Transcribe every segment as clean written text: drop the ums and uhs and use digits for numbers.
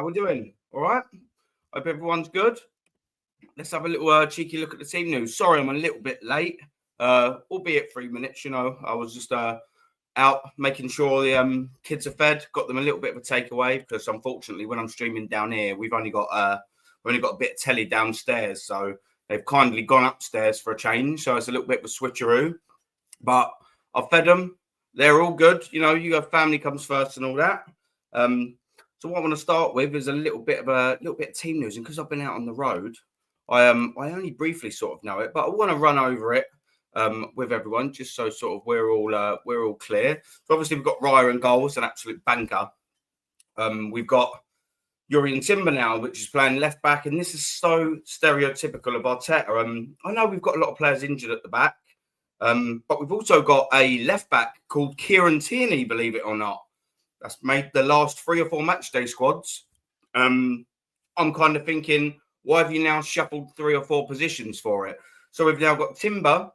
How we doing? All right? Hope everyone's good. Let's have a little cheeky look at the team news. Sorry, I'm a little bit late, albeit 3 minutes. I was just out making sure the kids are fed. Got them a little bit of a takeaway because unfortunately, when I'm streaming down here, we've only got a bit of telly downstairs, so they've kindly gone upstairs for a change. So it's a little bit of a switcheroo, but I've fed them. They're all good. You have family comes first and all that. So what I want to start with is a little bit of team news, and because I've been out on the road, I only briefly sort of know it, but I want to run over it with everyone just so sort of we're all clear. So obviously we've got Raya in goals, an absolute banker. We've got Yuri and Timber now, which is playing left back, and this is so stereotypical of Arteta. I know we've got a lot of players injured at the back, but we've also got a left back called Kieran Tierney, believe it or not. That's made the last 3 or 4 matchday squads. I'm kind of thinking, why have you now shuffled 3 or 4 positions for it? So we've now got Timber,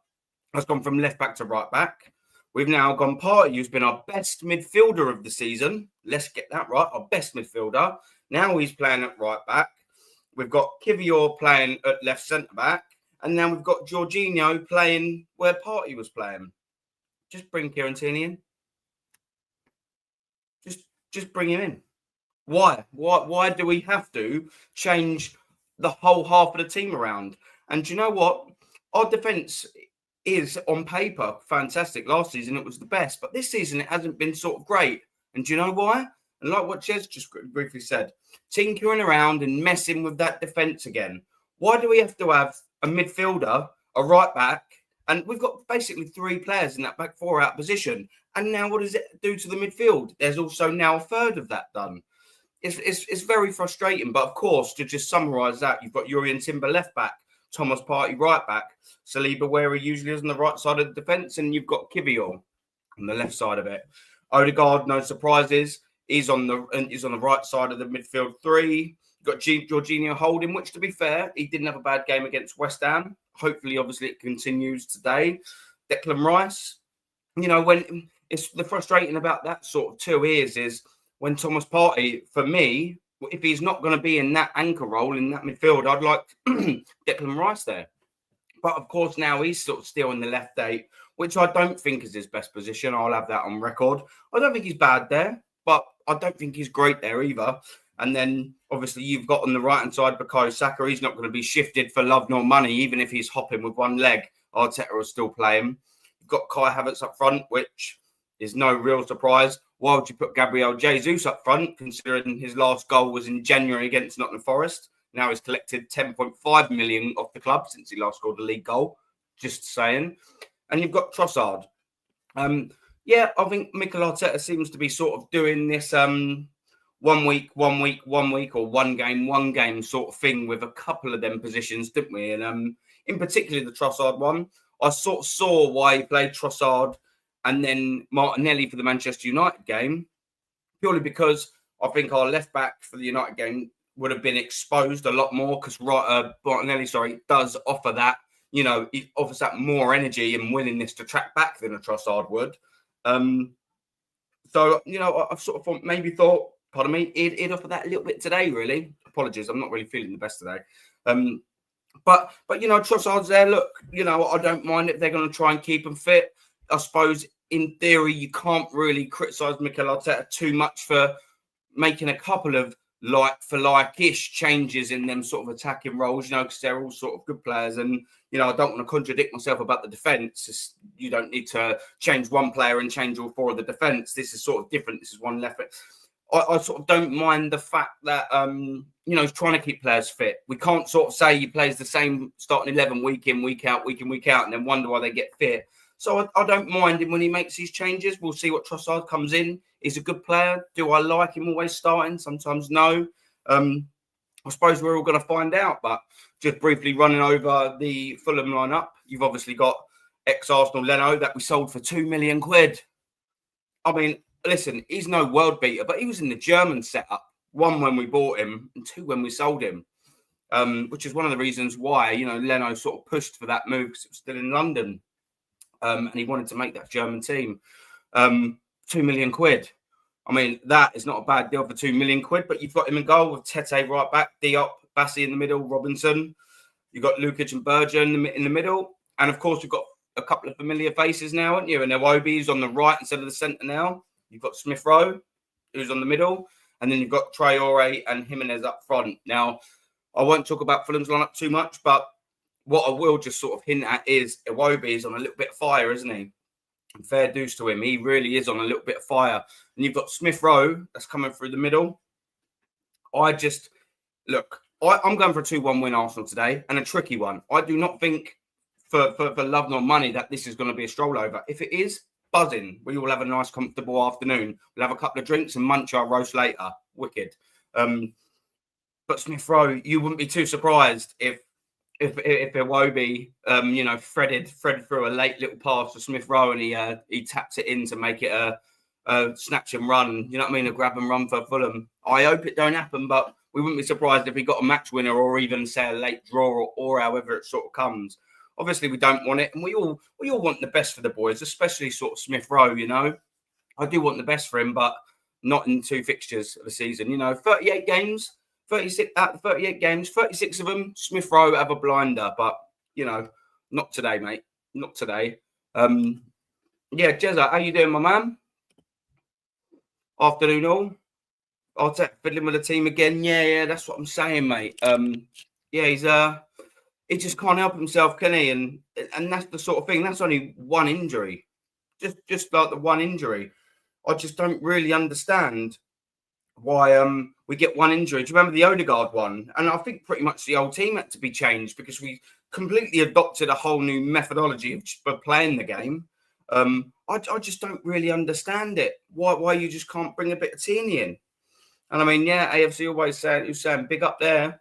has gone from left back to right back. We've now gone Partey, who's been our best midfielder of the season. Let's get that right, our best midfielder. Now he's playing at right back. We've got Kivior playing at left centre back. And now we've got Jorginho playing where Partey was playing. Just bring Kieran Tierney in. Just bring him in. Why? Why do we have to change the whole half of the team around? And do you know what? Our defence is, on paper, fantastic. Last season, it was the best. But this season, it hasn't been sort of great. And do you know why? And like what Jez just briefly said, tinkering around and messing with that defence again. Why do we have to have a midfielder, a right back, and we've got basically 3 players in that back 4 out position? And now what does it do to the midfield? There's also now a third of that done. It's very frustrating. But of course, to just summarise that, you've got Yuri and Timber left back, Thomas Partey right back, Saliba where he usually is on the right side of the defence, and you've got Kivior on the left side of it. Odegaard, no surprises, is on the right side of the midfield 3. You've got Jorginho holding, which to be fair, he didn't have a bad game against West Ham. Hopefully, obviously, it continues today. Declan Rice, when it's the frustrating about that sort of 2 years is when Thomas Partey, for me, if he's not going to be in that anchor role in that midfield, I'd like Declan Rice there. But of course, now he's sort of still in the left 8, which I don't think is his best position. I'll have that on record. I don't think he's bad there, but I don't think he's great there either. And then, obviously, you've got on the right-hand side Bukayo Saka. He's not going to be shifted for love nor money, even if he's hopping with one leg. Arteta will still play him. You've got Kai Havertz up front, which is no real surprise. Why would you put Gabriel Jesus up front, considering his last goal was in January against Nottingham Forest? Now he's collected 10.5 million off the club since he last scored a league goal. Just saying. And you've got Trossard. I think Mikel Arteta seems to be sort of doing this 1 week, or one game sort of thing with a couple of them positions, didn't we? And in particular, the Trossard one, I sort of saw why he played Trossard and then Martinelli for the Manchester United game, purely because I think our left back for the United game would have been exposed a lot more because Martinelli, does offer that, he offers that more energy and willingness to track back than a Trossard would. So, I've sort of thought, pardon me, he'd offer that a little bit today, really. Apologies, I'm not really feeling the best today. But Trossard's there. Look, I don't mind if they're going to try and keep him fit. I suppose, in theory, you can't really criticise Mikel Arteta too much for making a couple of like-for-like-ish changes in them sort of attacking roles, because they're all sort of good players. And, I don't want to contradict myself about the defence. You don't need to change one player and change all 4 of the defence. This is sort of different. This is one left. I sort of don't mind the fact that, he's trying to keep players fit. We can't sort of say he plays the same starting 11 week in, week out, and then wonder why they get fit. So I don't mind him when he makes these changes. We'll see what Trossard comes in. He's a good player. Do I like him always starting? Sometimes no. I suppose we're all going to find out. But just briefly running over the Fulham lineup, you've obviously got ex-Arsenal Leno that we sold for £2 million. I mean, listen, he's no world beater, but he was in the German setup. 1, when we bought him, and 2, when we sold him, which is one of the reasons why, Leno sort of pushed for that move because it was still in London. And he wanted to make that German team. £2 million. I mean, that is not a bad deal for £2 million. But you've got him in goal with Tete right back, Diop, Bassi in the middle, Robinson. You've got Lukic and Berger in the middle. And of course, you've got a couple of familiar faces now, haven't you? And Iwobi's on the right instead of the centre now. You've got Smith Rowe, who's on the middle. And then you've got Traore and Jimenez up front. Now, I won't talk about Fulham's lineup too much, but what I will just sort of hint at is Iwobi is on a little bit of fire, isn't he? And fair dues to him. He really is on a little bit of fire. And you've got Smith Rowe that's coming through the middle. I'm going for a 2-1 win Arsenal today, and a tricky one. I do not think for love nor money that this is going to be a stroll over. If it is, buzzing. We will have a nice, comfortable afternoon. We'll have a couple of drinks and munch our roast later. Wicked. But Smith Rowe, you wouldn't be too surprised if Iwobi, threaded through a late little pass to Smith Rowe and he taps it in to make it a snatch and run. You know what I mean? A grab and run for Fulham. I hope it don't happen, but we wouldn't be surprised if he got a match winner or even say a late draw or however it sort of comes. Obviously, we don't want it, and we all want the best for the boys, especially sort of Smith Rowe. You know, I do want the best for him, but not in 2 fixtures of the season. 38 games, 36 out of 38 games, 36 of them, Smith Rowe have a blinder, but not today, mate, not today. Jezza, how you doing, my man? Afternoon all. Arteta fiddling with the team again. Yeah, that's what I'm saying, mate. He just can't help himself, can he? And that's the sort of thing. That's only one injury, just like the one injury. I just don't really understand why we get one injury. Do you remember the Odegaard one? And I think pretty much the whole team had to be changed because we completely adopted a whole new methodology of playing the game. I just don't really understand it. Why you just can't bring a bit of Tierney in? And I mean, AFC always saying big up there.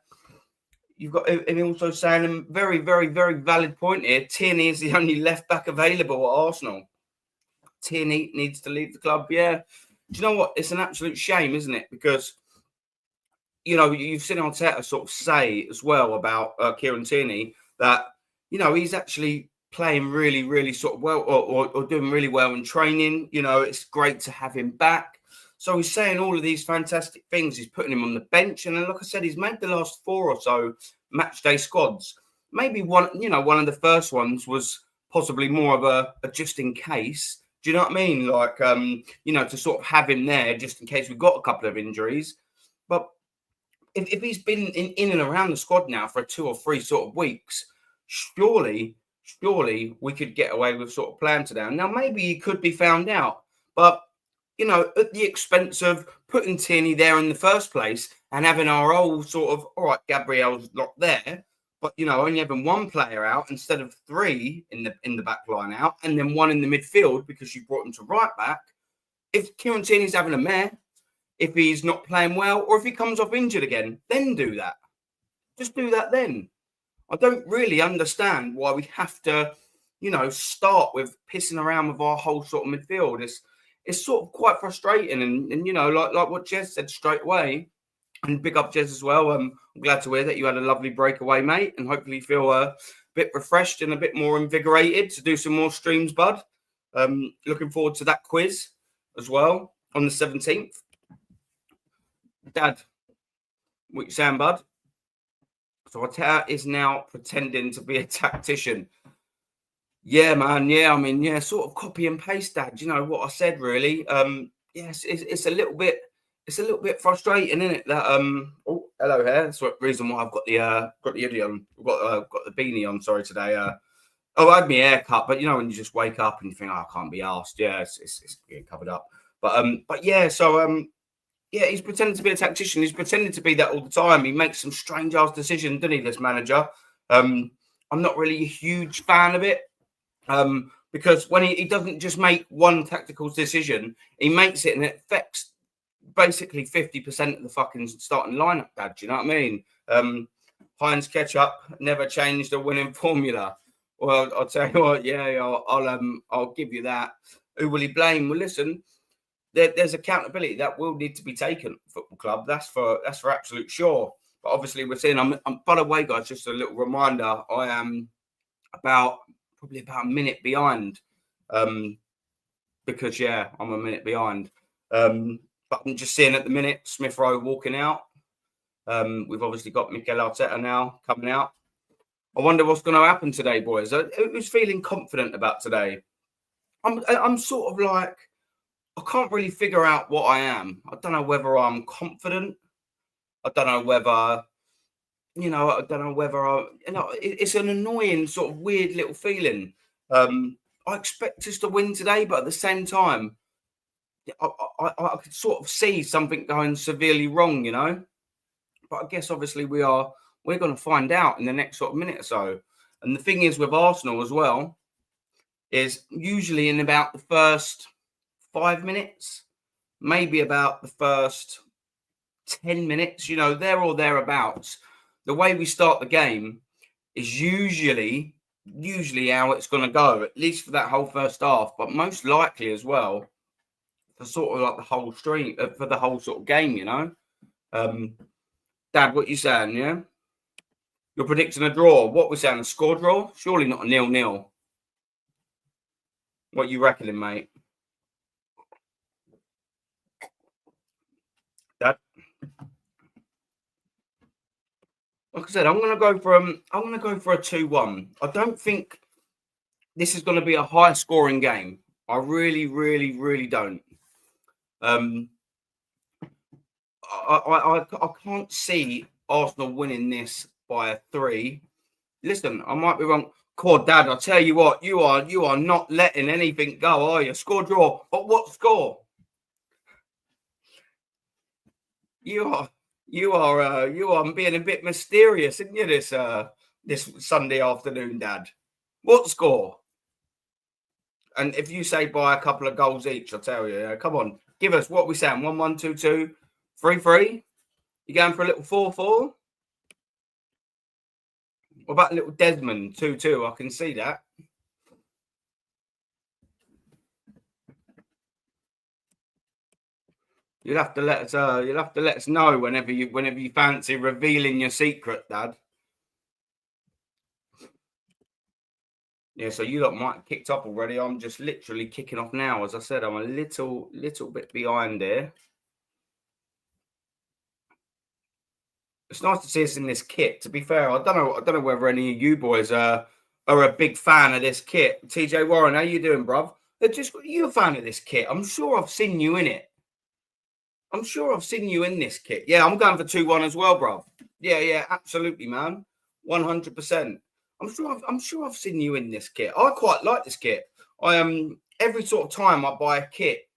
You've got, and also saying a very, very, very valid point here. Tierney is the only left back available at Arsenal. Tierney needs to leave the club. Yeah. Do you know what? It's an absolute shame, isn't it? Because, you've seen Arteta sort of say as well about Kieran Tierney that, he's actually playing really, really sort of well or doing really well in training. It's great to have him back. So he's saying all of these fantastic things. He's putting him on the bench. And then, like I said, he's made the last 4 or so match day squads. Maybe one of the first ones was possibly more of a just in case. Do you know what I mean? Like, to sort of have him there just in case we've got a couple of injuries. But if he's been in and around the squad now for 2 or 3 sort of weeks, surely we could get away with sort of playing today. Now, maybe he could be found out. But at the expense of putting Tierney there in the first place and having our old sort of, all right, Gabriel's not there, but, only having 1 player out instead of 3 in the back line out and then 1 in the midfield because you brought him to right back. If Kieran Tierney's having a mare, if he's not playing well, or if he comes off injured again, then do that. Just do that then. I don't really understand why we have to, start with pissing around with our whole sort of midfield. It's sort of quite frustrating, and like what Jez said straight away, and big up Jez as well. I'm glad to hear that you had a lovely breakaway, mate, and hopefully you feel a bit refreshed and a bit more invigorated to do some more streams, bud. Looking forward to that quiz as well on the 17th. Dad, what you saying, bud? So Arteta is now pretending to be a tactician. Yeah, man. Yeah, I mean, sort of copy and paste that. You know what I said, really. Yes, it's a little bit frustrating, isn't it? That oh, hello here. That's the reason why I've got the hoodie on. Got the beanie on. Sorry today. I had my hair cut, but when you just wake up and you think, I can't be asked. Yeah, it's getting covered up. But yeah, so he's pretending to be a tactician. He's pretending to be that all the time. He makes some strange ass decisions, doesn't he? This manager. I'm not really a huge fan of it. Because when he doesn't just make one tactical decision, he makes it and it affects basically 50% of the fucking starting lineup, Dad. Do you know what I mean? Heinz ketchup never changed a winning formula. Well, I'll tell you what, I'll give you that. Who will he blame? Well, listen, there's accountability that will need to be taken at the football club. That's for absolute sure. But obviously, we're seeing. I'm by the way, guys, just a little reminder. I am probably about a minute behind, because I'm a minute behind. But I'm just seeing at the minute Smith Rowe walking out. We've obviously got Mikel Arteta now coming out. I wonder what's going to happen today, boys. Who's feeling confident about today? I'm sort of like, I can't really figure out what I am. I don't know whether I'm confident. I don't know whether, I don't know whether it's an annoying sort of weird little feeling. I expect us to win today, but at the same time, I could sort of see something going severely wrong, But I guess obviously we're going to find out in the next sort of minute or so. And the thing is with Arsenal as well, is usually in about the first 5 minutes, maybe about the first 10 minutes, there or thereabouts, the way we start the game is usually how it's going to go, at least for that whole first half, but most likely as well for sort of like the whole stream, for the whole sort of game, Dad, what you saying, yeah? You're predicting a draw. What we're saying, a score draw? Surely not a 0-0. What you reckoning, mate? Dad? Like I said, I'm gonna go for a 2-1. I don't think this is going to be a high scoring game. I really, really, really don't. I can't see Arsenal winning this by a 3. Listen, I might be wrong. Core Dad, I'll tell you what, you are not letting anything go, are you? Score draw. But what score? You are being a bit mysterious, isn't you, this Sunday afternoon, Dad? What score? And if you say by a couple of goals each, I'll tell you. Come on, give us what we saying. 1-1, 2-2, 3-3. You going for a little 4-4? What about a little Desmond 2-2? I can see that. You'll have to let us know whenever you fancy revealing your secret, Dad. Yeah, so you lot might have kicked off already. I'm just literally kicking off now. As I said, I'm a little bit behind there. It's nice to see us in this kit. To be fair, I don't know whether any of you boys are a big fan of this kit. TJ Warren, how you doing, bruv? You a fan of this kit? I'm sure I've seen you in it. I'm sure I've seen you in this kit. Yeah, I'm going for 2-1 as well, bruv. Yeah, absolutely, man. 100%. I'm sure I've seen you in this kit. I quite like this kit. Every sort of time I buy a kit,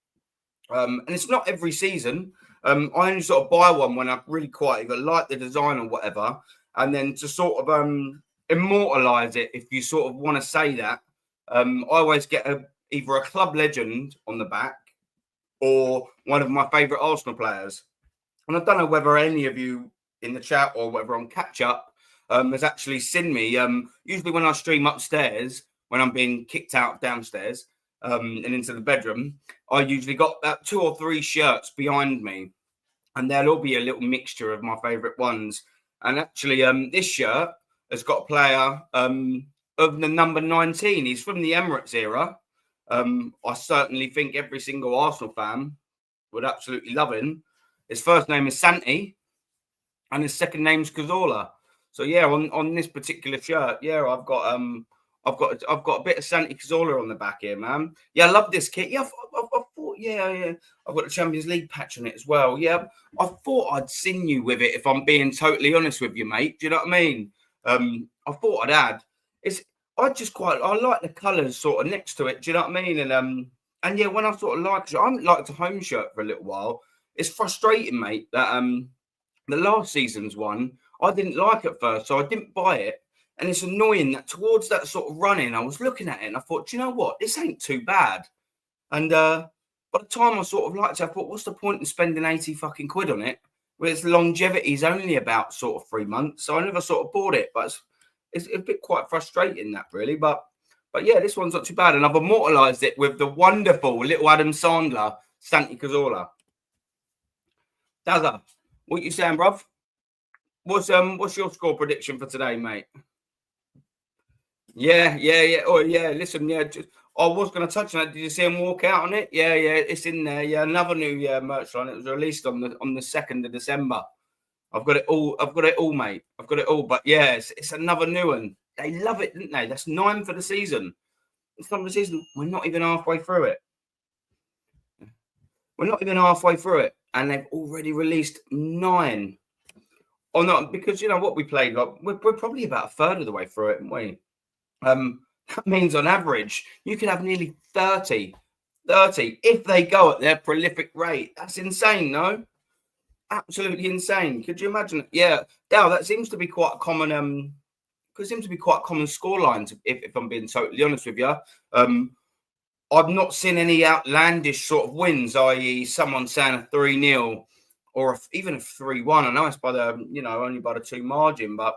and it's not every season. I only sort of buy one when I really quite either like the design or whatever, and then to sort of immortalize it, if you sort of want to say that, I always get either a club legend on the back or one of my favourite Arsenal players. And I don't know whether any of you in the chat or whether on catch up has actually seen me. Usually when I stream upstairs, when I'm being kicked out downstairs and into the bedroom, I usually got about 2 or 3 shirts behind me, and there'll all be a little mixture of my favourite ones. And actually, this shirt has got a player of the number 19. He's from the Emirates era. I certainly think every single Arsenal fan would absolutely love him. His first name is Santi, and his second name's Cazorla. So yeah, on this particular shirt, yeah, I've got a bit of Santi Cazorla on the back here, man. Yeah, I love this kit. Yeah, I thought, yeah, I've got the Champions League patch on it as well. Yeah, I thought I'd seen you with it. If I'm being totally honest with you, mate, do you know what I mean? I thought I'd add. I like the colours sort of next to it. Do you know what I mean? And yeah, when I sort of I haven't liked a home shirt for a little while. It's frustrating, mate, that the last season's one I didn't like at first, so I didn't buy it. And it's annoying that towards that sort of running, I was looking at it and I thought, do you know what? This ain't too bad. And by the time I sort of liked it, I thought, what's the point in spending 80 fucking quid on it? Where its longevity is only about sort of 3 months. So I never sort of bought it, but it's a bit quite frustrating that really. But yeah, this one's not too bad. And I've immortalised it with the wonderful little Adam Sandler, Santi Cazorla. Dazza, what you saying, bruv? What's your score prediction for today, mate? Yeah. Oh, yeah. Listen, yeah. I was going to touch on that. Did you see him walk out on it? Yeah, it's in there. Yeah, another new merch line. It was released on the 2nd of December. I've got it all. I've got it all, mate. I've got it all. But yeah, it's another new one. They love it, didn't they? That's 9 for the season. It's not the season. We're not even halfway through it. We're not even halfway through it, and they've already released 9. Or not, because you know what we played. Like we're probably about a third of the way through it, aren't we? That means on average you could have nearly 30 if they go at their prolific rate. That's insane, no? Absolutely insane. Could you imagine? Yeah, Dal, that seems to be quite a common score lines, if I'm being totally honest with you. I've not seen any outlandish sort of wins, i.e. someone saying a 3-0 or even a 3-1. I know it's by the, only by the 2 margin, but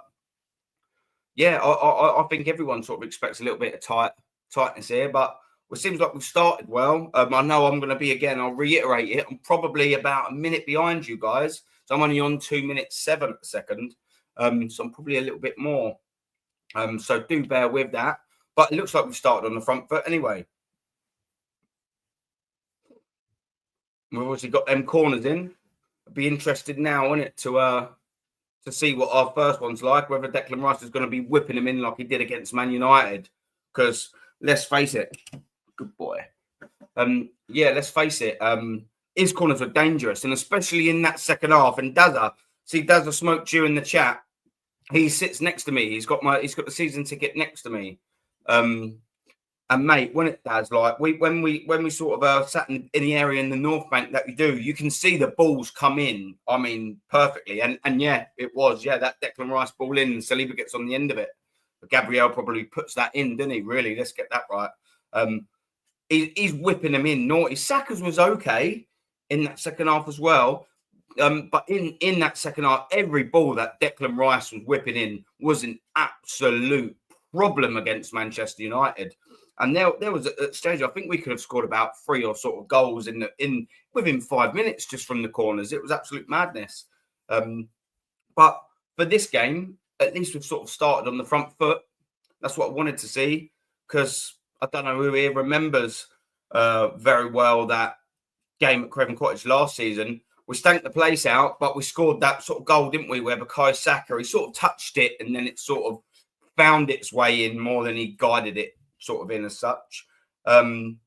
yeah, I think everyone sort of expects a little bit of tightness here, but it seems like we've started well. I know I'm going to be, again, I'll reiterate it, I'm probably about a minute behind you guys. So I'm only on 2 minutes 7 at the second. So I'm probably a little bit more. So do bear with that. But it looks like we've started on the front foot anyway. We've obviously got them corners in. I'd be interested now, isn't it, to see what our first one's like, whether Declan Rice is going to be whipping him in like he did against Man United. Because let's face it, good boy. Let's face it, his corners are dangerous, and especially in that second half. And Dazza smoked you in the chat. He sits next to me. He's got the season ticket next to me. And mate, when it does, like when we sort of sat in the area in the North Bank that we do, you can see the balls come in. I mean, perfectly. And yeah, it was that Declan Rice ball in. Saliba gets on the end of it. But Gabriel probably puts that in, didn't he? Really, let's get that right. He's whipping them in. Naughty. Saka's was okay in that second half as well. But in that second half, every ball that Declan Rice was whipping in was an absolute problem against Manchester United. And there was a stage, I think we could have scored about 3 or sort of goals within 5 minutes just from the corners. It was absolute madness. But for this game, at least we've sort of started on the front foot. That's what I wanted to see, because I don't know who here remembers very well that game at Craven Cottage last season. We stanked the place out, but we scored that sort of goal, didn't we? Where Bukayo Saka, he sort of touched it and then it sort of found its way in more than he guided it sort of in as such. And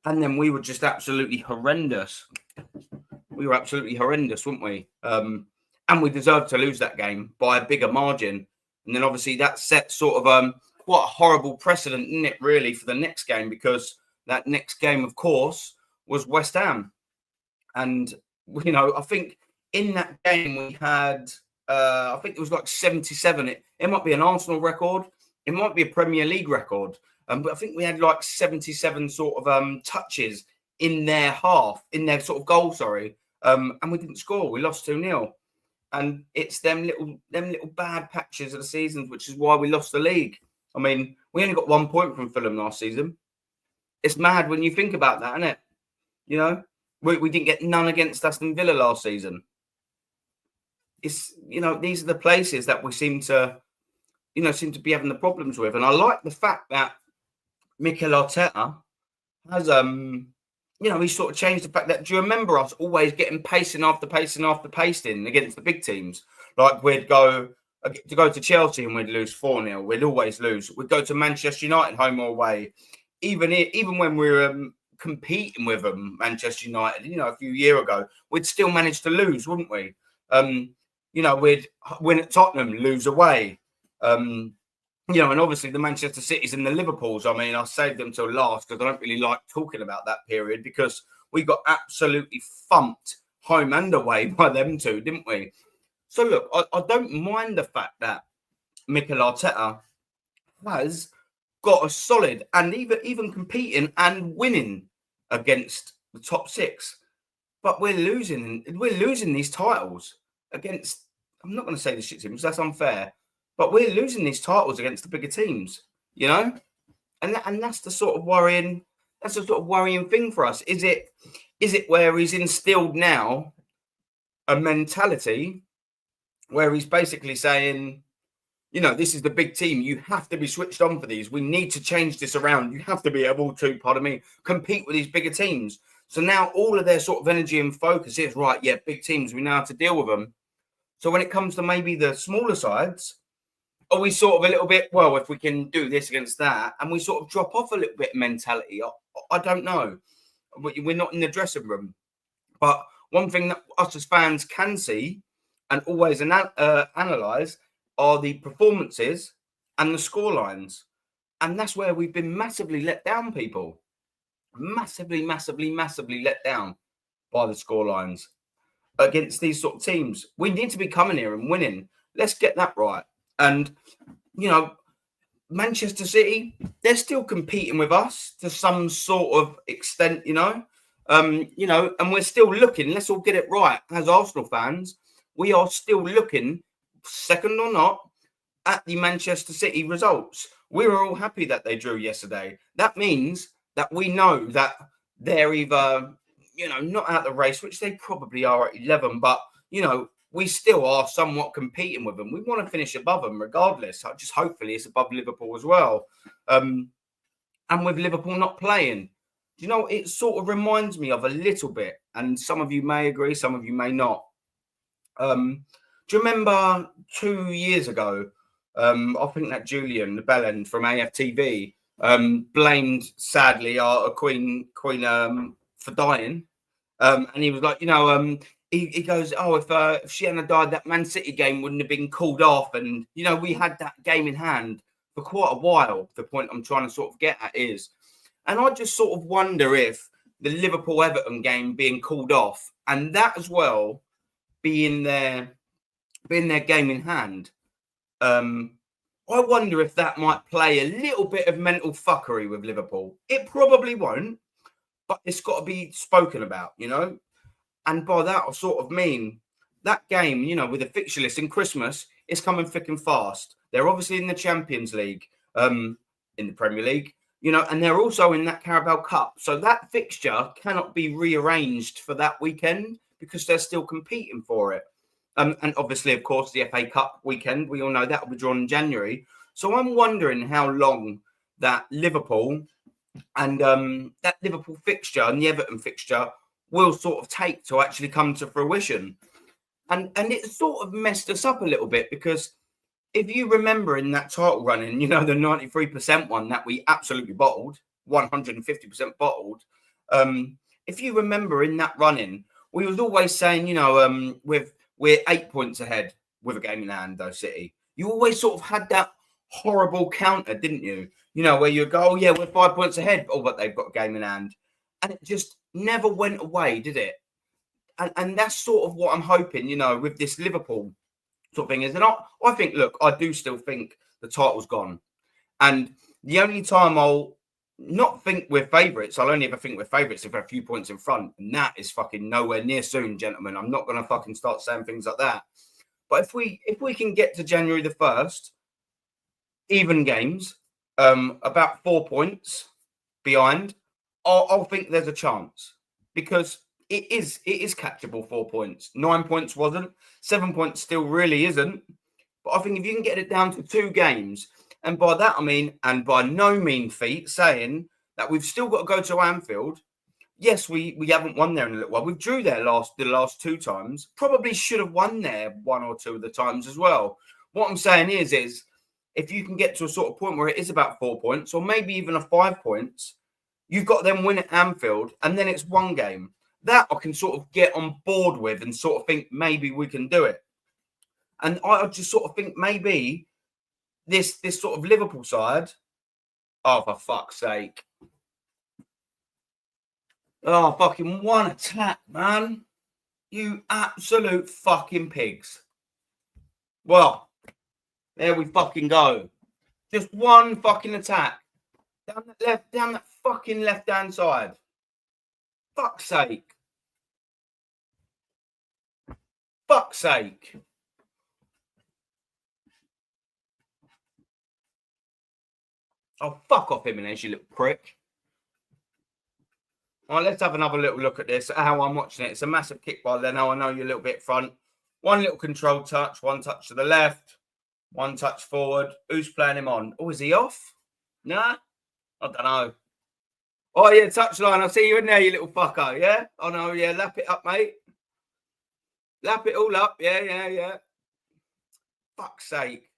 then we were just absolutely horrendous. We were absolutely horrendous, weren't we? And we deserved to lose that game by a bigger margin. And then obviously that set sort of quite a horrible precedent, didn't it, really, for the next game, because that next game, of course, was West Ham. And, I think in that game we had, I think it was like 77. It might be an Arsenal record. It might be a Premier League record. But I think we had like 77 sort of touches in their sort of goal, and we didn't score. We lost 2-0. And it's them little bad patches of the seasons, which is why we lost the league. I mean, we only got 1 point from Fulham last season. It's mad when you think about that, isn't it? We didn't get none against Aston Villa last season. It's, these are the places that we seem to be having the problems with. And I like the fact that Mikel Arteta has, he sort of changed the fact that, do you remember us always getting pacing after pacing after pacing against the big teams? Like we'd go to Chelsea and we'd lose 4-0. We'd always lose. We'd go to Manchester United home or away. Even when we were competing with them, Manchester United, a few years ago, we'd still manage to lose, wouldn't we? We'd win at Tottenham, lose away. And obviously the Manchester Cities and the Liverpools, I mean, I'll save them till last because I don't really like talking about that period, because we got absolutely thumped home and away by them two, didn't we? So look, I don't mind the fact that Mikel Arteta has got a solid and even competing and winning against the top 6. But we're losing these titles against, I'm not going to say the shit teams, that's unfair. But we're losing these titles against the bigger teams, and that's the sort of worrying. That's the sort of worrying thing for us. Is it where he's instilled now a mentality where he's basically saying, you know, this is the big team. You have to be switched on for these. We need to change this around. You have to be able to, pardon me, compete with these bigger teams. So now all of their sort of energy and focus is, right, yeah, big teams, we know how to deal with them. So when it comes to maybe the smaller sides, are we sort of a little bit, well, if we can do this against that, and we sort of drop off a little bit of mentality? I don't know. We're not in the dressing room. But one thing that us as fans can see and always analyse are the performances and the score lines. And that's where we've been massively let down, people. Massively, massively, massively let down by the score lines against these sort of teams. We need to be coming here and winning. Let's get that right. And, you know, Manchester City, they're still competing with us to some sort of extent, you know, and we're still looking. Let's all get it right. As Arsenal fans, we are still looking, second or not, at the Manchester City results. We were all happy that they drew yesterday. That means that we know that they're either, you know, not out the race, which they probably are at 11, but, you know, we still are somewhat competing with them. We want to finish above them regardless. Just hopefully it's above Liverpool as well. And with Liverpool not playing, you know, it sort of reminds me of a little bit, and some of you may agree, some of you may not. Do you remember 2 years ago, I think that Julian, the bellend from AFTV, blamed, sadly, our Queen for dying. And he was like, you know, he goes, oh, if she hadn't died, that Man City game wouldn't have been called off. And, you know, we had that game in hand for quite a while. The point I'm trying to sort of get at is, and I just sort of wonder if the Liverpool-Everton game being called off and that as well being their game in hand, I wonder if that might play a little bit of mental fuckery with Liverpool. It probably won't, but it's got to be spoken about, you know? And by that, I sort of mean that game, you know, with the fixture list in Christmas, it's coming thick and fast. They're obviously in the Champions League, in the Premier League, you know, and they're also in that Carabao Cup. So that fixture cannot be rearranged for that weekend because they're still competing for it. And obviously, of course, the FA Cup weekend, we all know that will be drawn in January. So I'm wondering how long that Liverpool and that Liverpool fixture and the Everton fixture will sort of take to actually come to fruition. And it sort of messed us up a little bit because if you remember in that title running, you know, the 93% one that we absolutely bottled, 150% bottled. If you remember in that running, we was always saying, you know, we're 8 points ahead with a game in hand, though, City. You always sort of had that horrible counter, didn't you? You know, where you go, oh, yeah, we're 5 points ahead. Oh, but they've got a game in hand. And it just never went away, did it? And that's sort of what I'm hoping, you know, with this Liverpool sort of thing is. And I think, look, I do still think the title's gone. And the only time I'll not think we're favourites, I'll only ever think we're favourites if we're a few points in front. And that is fucking nowhere near soon, gentlemen. I'm not going to fucking start saying things like that. But if we can get to January the 1st, even games, about 4 points behind, I'll think there's a chance because it is catchable 4 points. 9 points wasn't. 7 points still really isn't. But I think if you can get it down to 2 games, and by that I mean, and by no mean feat, saying that we've still got to go to Anfield. Yes, we haven't won there in a little while. We drew there the last 2 times. Probably should have won there 1 or 2 of the times as well. What I'm saying is if you can get to a sort of point where it is about 4 points, or maybe even a 5 points, you've got them win at Anfield, and then it's 1 game. That I can sort of get on board with and sort of think maybe we can do it. And I just sort of think maybe this sort of Liverpool side, oh, for fuck's sake. Oh, fucking one attack, man. You absolute fucking pigs. Well, there we fucking go. Just one fucking attack. Down that fucking left-hand side. Fuck's sake. Fuck's sake. Oh, fuck off, Jimenez, you little prick. All right, let's have another little look at this, how I'm watching it. It's a massive kick by Leno. I know you're a little bit front. One little control touch, one touch to the left. One touch forward. Who's playing him on? Oh, is he off? Nah, I don't know. Oh, yeah, touchline. I see you in there, you little fucker. Yeah? Oh, no, yeah. Lap it up, mate. Lap it all up. Yeah. Fuck's sake.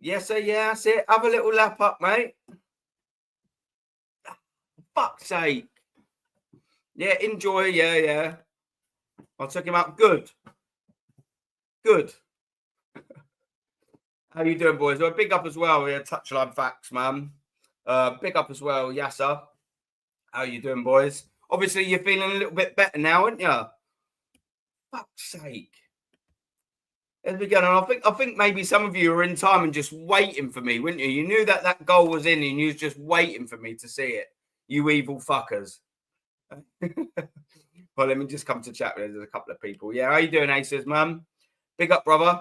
Yes, sir. Yeah, that's it. Have a little lap up, mate. Fuck's sake. Yeah, enjoy. Yeah. I took him up. Good. How you doing, boys? Well, big up as well. Yeah, touchline facts, man. Big up as well, Yasser. How you doing, boys? Obviously, you're feeling a little bit better now, aren't you? Fuck's sake. As we go on, I think maybe some of you were in time and just waiting for me, weren't you? You knew that goal was in, and you was just waiting for me to see it. You evil fuckers. Well, let me just come to chat with you. There's a couple of people. Yeah, how you doing, Aces, man? Big up, brother.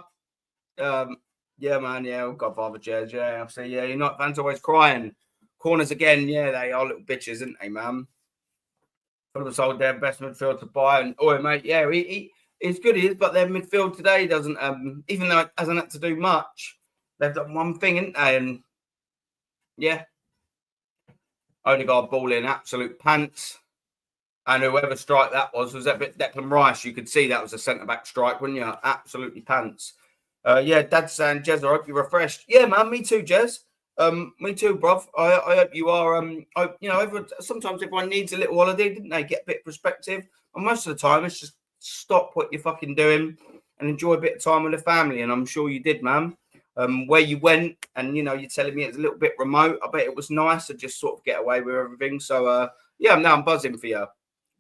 Yeah, man. Yeah, Godfather Jez. Yeah, I see. Yeah, you're not fans always crying. Corners again. Yeah, they are little bitches, aren't they, man? Fulham sold their best midfield to buy, and mate. Yeah, he's good. He is, but their midfield today doesn't. Even though it hasn't had to do much, they've done one thing, haven't they? And yeah, only got a ball in absolute pants. And whoever strike that was that bit Declan Rice. You could see that was a centre back strike, wouldn't you? Absolutely pants. Yeah, Dad's saying, Jez, I hope you're refreshed. Yeah, man, me too, Jez. Me too, bruv. I hope you are. Sometimes everyone needs a little holiday, didn't they? Get a bit of perspective. And most of the time, it's just stop what you're fucking doing and enjoy a bit of time with the family. And I'm sure you did, man. Where you went, and you're telling me it's a little bit remote. I bet it was nice to just sort of get away with everything. So yeah, now I'm buzzing for you.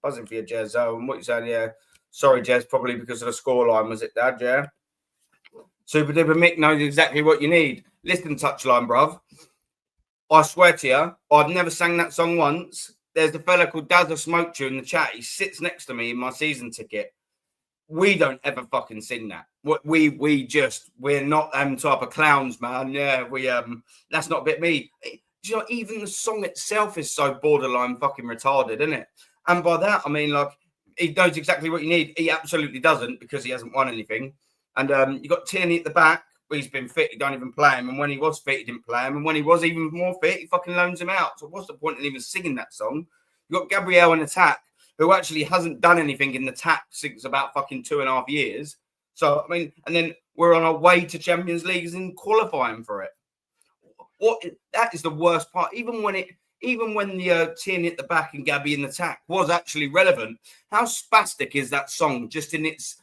Buzzing for you, Jez. And what you saying? Yeah. Sorry, Jez, probably because of the scoreline, was it, Dad? Yeah. Super Duper Mick knows exactly what you need. Listen, touchline, bruv. I swear to you, I've never sang that song once. There's a fella called Dazza Smoke in the chat. He sits next to me in my season ticket. We don't ever fucking sing that. We're not them type of clowns, man. Yeah, that's not a bit me. Even the song itself is so borderline fucking retarded, isn't it? And by that, I mean, like, he knows exactly what you need. He absolutely doesn't, because he hasn't won anything. And you got Tierney at the back. He's been fit. You don't even play him. And when he was fit, you didn't play him. And when he was even more fit, he fucking loans him out. So what's the point in even singing that song? You got Gabriel in attack, who actually hasn't done anything in the attack since about fucking 2.5 years. So, I mean, and then we're on our way to Champions League and qualifying for it. That is the worst part. Even when the Tierney at the back and Gabby in the attack was actually relevant, how spastic is that song just in its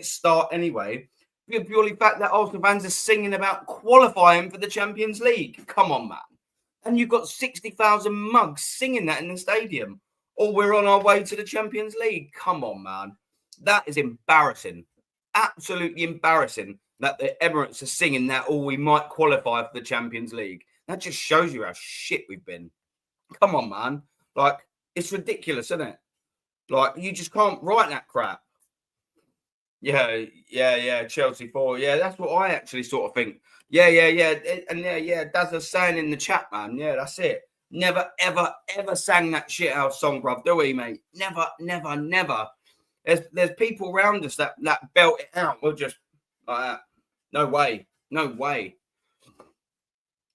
start anyway? Purely fact that Arsenal fans are singing about qualifying for the Champions League. Come on, man. And you've got 60,000 mugs singing that in the stadium. Or we're on our way to the Champions League. Come on, man. That is embarrassing. Absolutely embarrassing that the Emirates are singing that, or we might qualify for the Champions League. That just shows you how shit we've been. Come on, man. Like, it's ridiculous, isn't it? Like, you just can't write that crap. Yeah. Chelsea 4. Yeah, that's what I actually sort of think. Yeah. And yeah. That's a saying in the chat, man. Yeah, that's it. Never, ever, ever sang that shit house song, bruv, do we, mate? Never. There's people around us that belt it out. We'll just like that. No way.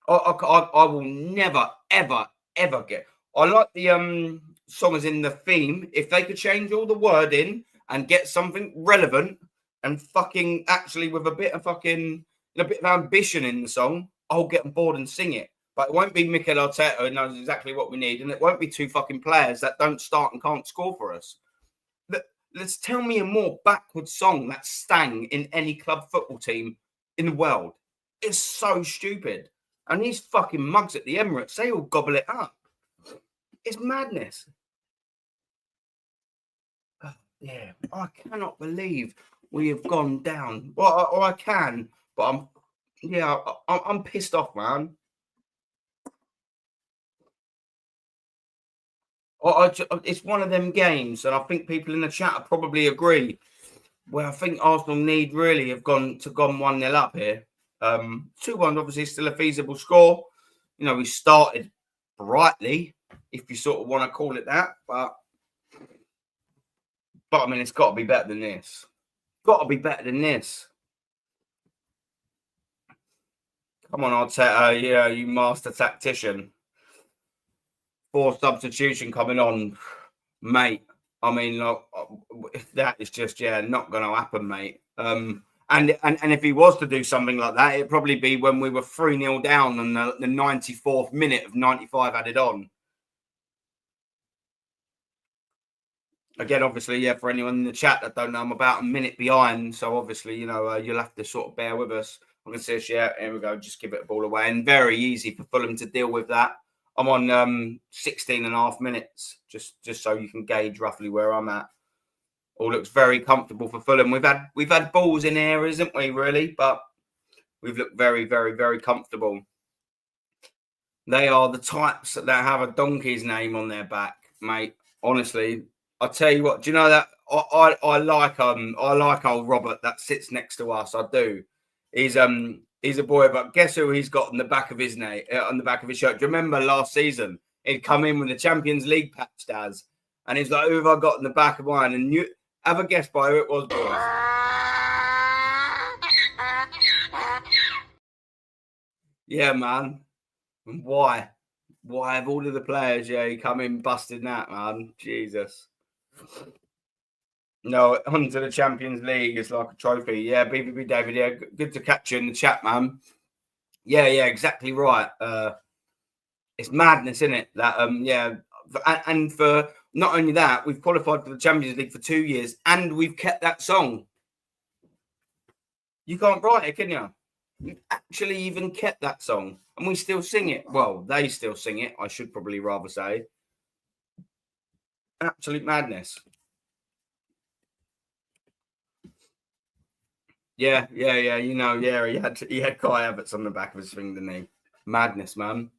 I will never, ever get. I like the song as in the theme. If they could change all the wording and get something relevant and fucking actually with a bit of ambition in the song, I'll get on board and sing it. But it won't be Mikel Arteta who knows exactly what we need, and it won't be two fucking players that don't start and can't score for us. Let's tell me a more backward song that sang in any club football team in the world. It's so stupid. And these fucking mugs at the Emirates, they all gobble it up. It's madness. Yeah, I cannot believe we have gone down. Well, or I can, but I'm pissed off, man. It's one of them games, and I think people in the chat probably agree. Well, I think Arsenal really have gone 1-0 up here. 2-1 obviously still a feasible score. We started brightly, if you sort of want to call it that, but I mean, it's got to be better than this. Come on, Arteta, yeah, you master tactician. Forced substitution coming on, mate. I mean, look, that is just not going to happen, mate. And if he was to do something like that, it'd probably be when we were 3-0 down and the 94th minute of 95 added on. Again, obviously, yeah, for anyone in the chat that don't know, I'm about a minute behind. So obviously, you'll have to sort of bear with us. I'm going to say, yeah, here we go. Just give it a ball away. And very easy for Fulham to deal with that. I'm on 16 and a half minutes, just so you can gauge roughly where I'm at. All looks very comfortable for Fulham. We've had balls in here, isn't we, really? But we've looked very, very, very comfortable. They are the types that have a donkey's name on their back, mate. Honestly, I'll tell you what. Do you know that I like old Robert that sits next to us. I do. He's a boy, but guess who he's got on the back of his name, on the back of his shirt? Do you remember last season? He'd come in with the Champions League patch, Daz, and he's like, "Who have I got in the back of mine?" And you have a guess by who it was, boys. Yeah, man. And why? Why have all of the players, you come in busting that, man? Jesus. No, onto the Champions League. It's like a trophy. Yeah, BBB David. Yeah, good to catch you in the chat, man. Yeah, exactly right. It's madness, isn't it? That and for not only that, we've qualified for the Champions League for 2 years, and we've kept that song. You can't write it, can you? We've actually even kept that song, and we still sing it. Well, they still sing it. I should probably rather say. Absolute madness. Yeah. He had Kai Havertz on the back of his thing, didn't he? Madness, man.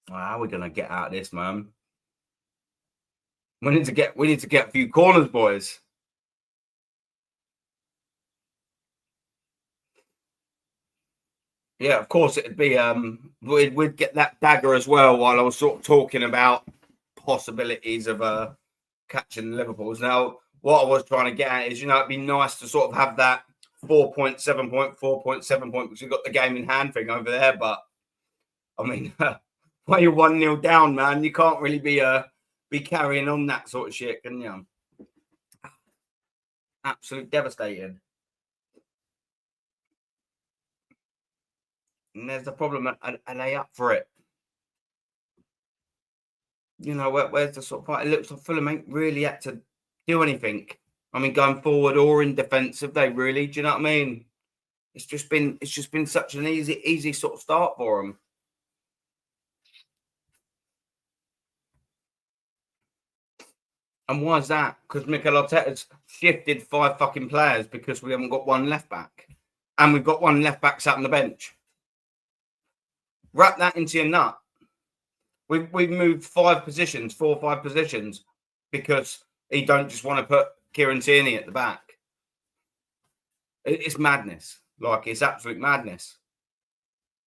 How are we gonna get out of this, man? We need to get a few corners, boys. Yeah, of course it'd be we'd get that dagger as well while I was sort of talking about possibilities of catching the Liverpools. Now, what I was trying to get at is, it'd be nice to sort of have that 4.7 point because we've got the game in hand thing over there. But I mean, when you're 1-0 down, man, you can't really be carrying on that sort of shit, can you? Absolute devastating. And there's the problem. Are they up for it? Where's the sort of fight? It looks like Fulham ain't really had to do anything. I mean, going forward or in defence, have they really? Do you know what I mean? It's just been such an easy sort of start for them. And why is that? Because Mikel Arteta's shifted 5 fucking players because we haven't got one left back, and we've got one left back sat on the bench. Wrap that into your nut. We've moved 4 or 5 positions because he don't just want to put Kieran Tierney at the back. It's madness. Like, it's absolute madness.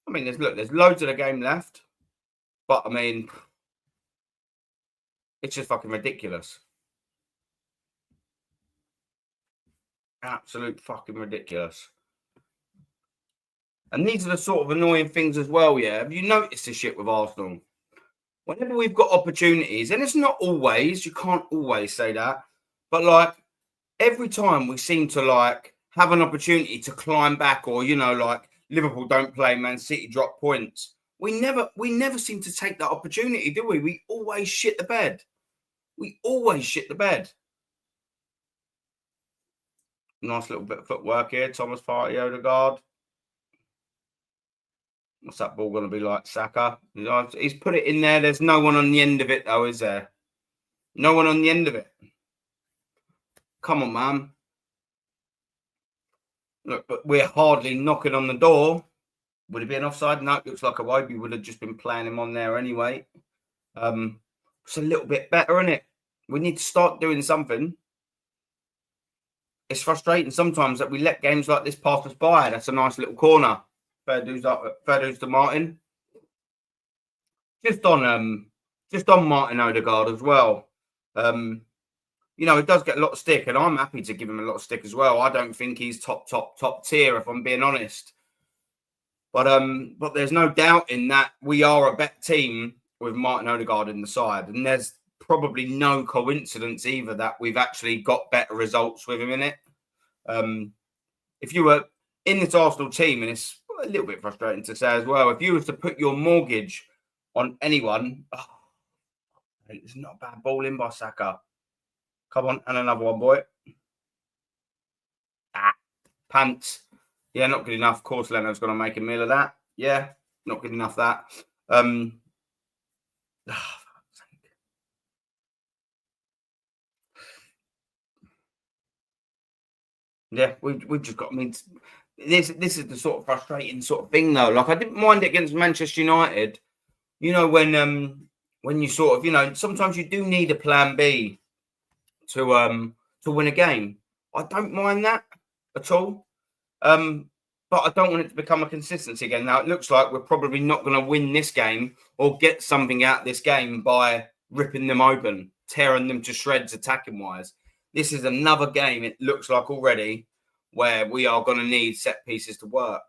I mean, there's loads of the game left, but I mean, it's just fucking ridiculous. Absolute fucking ridiculous. And these are the sort of annoying things as well, yeah? Have you noticed this shit with Arsenal? Whenever we've got opportunities, and it's not always, you can't always say that, but like every time we seem to like have an opportunity to climb back, or like Liverpool don't play, Man City drop points. We never seem to take that opportunity, do we? We always shit the bed. Nice little bit of footwork here. Thomas Partey, Odegaard. What's that ball going to be like? Saka. He's put it in there. There's no one on the end of it, though, is there? No one on the end of it. Come on, man. Look, but we're hardly knocking on the door. Would it be an offside? No, it looks like Iwobi would have just been playing him on there anyway. It's a little bit better, isn't it? We need to start doing something. It's frustrating sometimes that we let games like this pass us by. That's a nice little corner. Fair dues to Martin. Just on Martin Odegaard as well. you know, it does get a lot of stick, and I'm happy to give him a lot of stick as well. I don't think he's top tier, if I'm being honest. But there's no doubt in that we are a better team with Martin Odegaard in the side, and there's probably no coincidence either that we've actually got better results with him in it. If you were in this Arsenal team, and it's a little bit frustrating to say as well, if you were to put your mortgage on anyone, it's not a bad ball in by Saka. Come on, and another one, boy. Pants. Yeah, not good enough. Of course, Leno's going to make a meal of that. Yeah, not good enough, that. Yeah, we've just got. I mean, this is the sort of frustrating sort of thing, though. Like, I didn't mind it against Manchester United. You know, when you sort of, you know, sometimes you do need a plan B to win a game. I don't mind that at all. But I don't want it to become a consistency again. Now, it looks like we're probably not going to win this game or get something out of this game by ripping them open, tearing them to shreds attacking wise. This is another game, it looks like already, where we are going to need set pieces to work.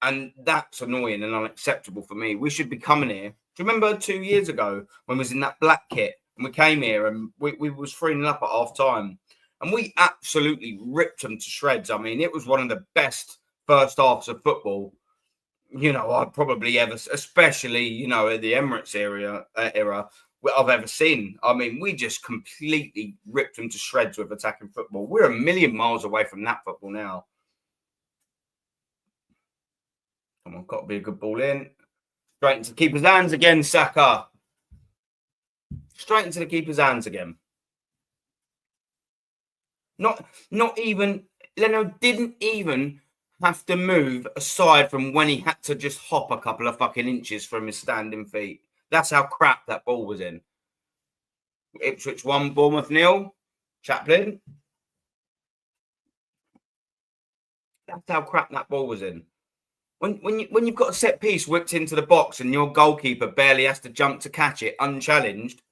And that's annoying and unacceptable for me. We should be coming here. Do you remember 2 years ago when we was in that black kit and we came here and we was 3-0 up at half time and we absolutely ripped them to shreds? I mean, it was one of the best first halves of football, you know, I'd probably ever, especially, you know, at the Emirates era, I've ever seen. I mean, we just completely ripped them to shreds with attacking football. We're a million miles away from that football now. Come on, got to be a good ball in. Straight into the keeper's hands again, Saka. Straight into the keeper's hands again. Not even, Leno didn't even have to move aside from when he had to just hop a couple of fucking inches from his standing feet. That's how crap that ball was in. Ipswich 1, Bournemouth 0. Chaplin. That's how crap that ball was in. When you've got a set piece whipped into the box and your goalkeeper barely has to jump to catch it unchallenged,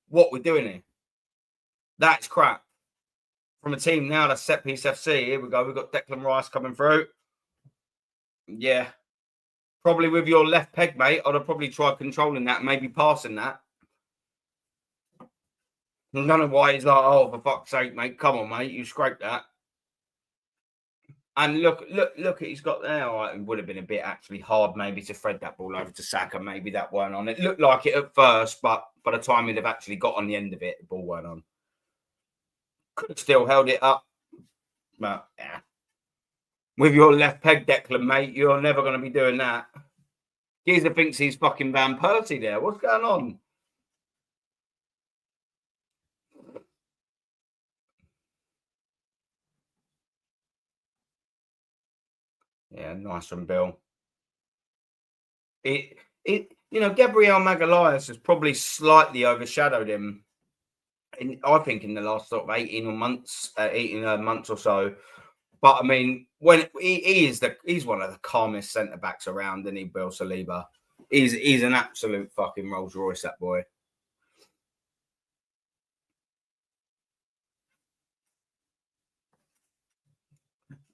what we're doing here? That's crap. From a team now that's set piece FC. Here we go. We've got Declan Rice coming through. Yeah. Probably with your left peg, mate, I'd have probably tried controlling that, maybe passing that. I don't know why he's like, oh, for fuck's sake, mate. Come on, mate. You scraped that. And look, he's got there. All right, it would have been a bit actually hard maybe to thread that ball over to Saka. Maybe that weren't on. It looked like it at first, but by the time he'd have actually got on the end of it, the ball weren't on. Could have still held it up. But, yeah. With your left peg, Declan, mate, you're never going to be doing that. Geezer thinks he's fucking Van Persie there. What's going on? Yeah, nice from Bill. You know, Gabriel Magalhaes has probably slightly overshadowed him. I think in the last sort of 18 months or so. But I mean, when he's one of the calmest centre backs around, isn't he, Bill Saliba? He's an absolute fucking Rolls Royce, that boy.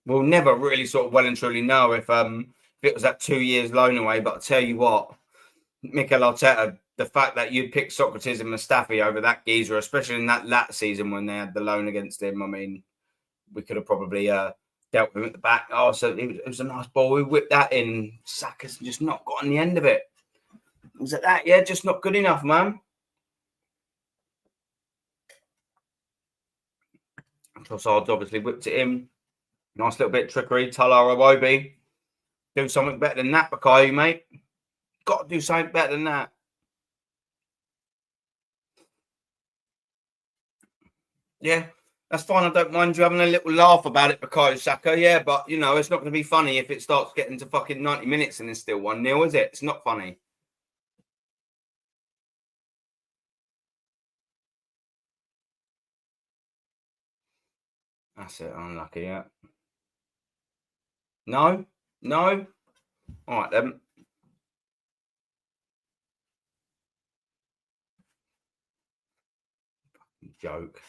We'll never really sort of well and truly know if it was that 2 years loan away. But I tell you what, Mikel Arteta, the fact that you'd pick Socrates and Mustafi over that geezer, especially in that season when they had the loan against him, I mean, we could have probably dealt with him at the back. Oh, so it was a nice ball. We whipped that in. Saka's just not got on the end of it. Was it that? Yeah, just not good enough, man. Trossard's obviously whipped it in. Nice little bit of trickery. Talar Awobi. Do something better than that, Bakayu, mate. Got to do something better than that. Yeah, that's fine. I don't mind you having a little laugh about it, Bukayo Saka. Yeah, but, you know, it's not going to be funny if it starts getting to fucking 90 minutes and it's still 1-0, is it? It's not funny. That's it. Unlucky, yeah. No? No? All right, then. Joke.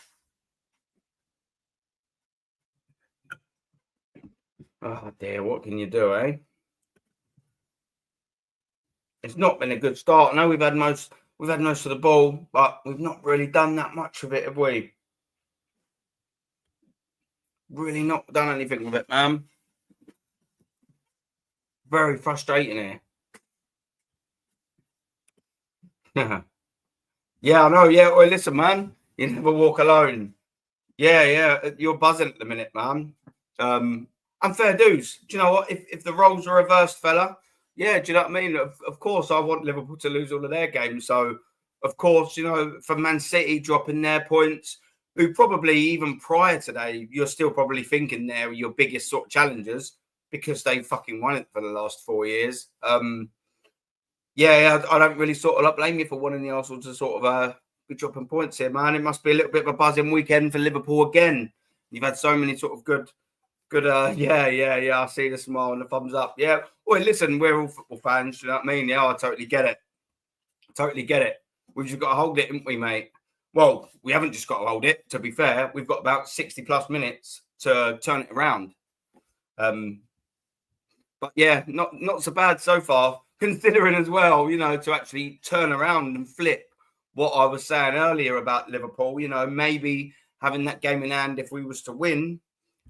Oh dear, what can you do, eh? It's not been a good start. I know we've had most of the ball, but we've not really done that much of it, have we? Really not done anything with it, man. Very frustrating here. Yeah, I know. Yeah, well, listen, man, you never walk alone. Yeah, you're buzzing at the minute, man. And fair dues. Do you know what? If the roles are reversed, fella, yeah, do you know what I mean? Of course, I want Liverpool to lose all of their games. So, of course, you know, for Man City dropping their points, who probably even prior today, you're still probably thinking they're your biggest sort of challengers because they fucking won it for the last 4 years. Yeah, I don't really sort of like blame you for wanting the Arsenal to sort of be dropping points here, man. It must be a little bit of a buzzing weekend for Liverpool again. You've had so many sort of good. Yeah. I see the smile and the thumbs up. Yeah. Well, listen, we're all football fans. You know what I mean? Yeah, I totally get it. Totally get it. We've just got to hold it, haven't we, mate? Well, we haven't just got to hold it. To be fair, we've got about 60 plus minutes to turn it around. But yeah, not so bad so far, considering as well, you know, to actually turn around and flip what I was saying earlier about Liverpool. You know, maybe having that game in hand, if we was to win,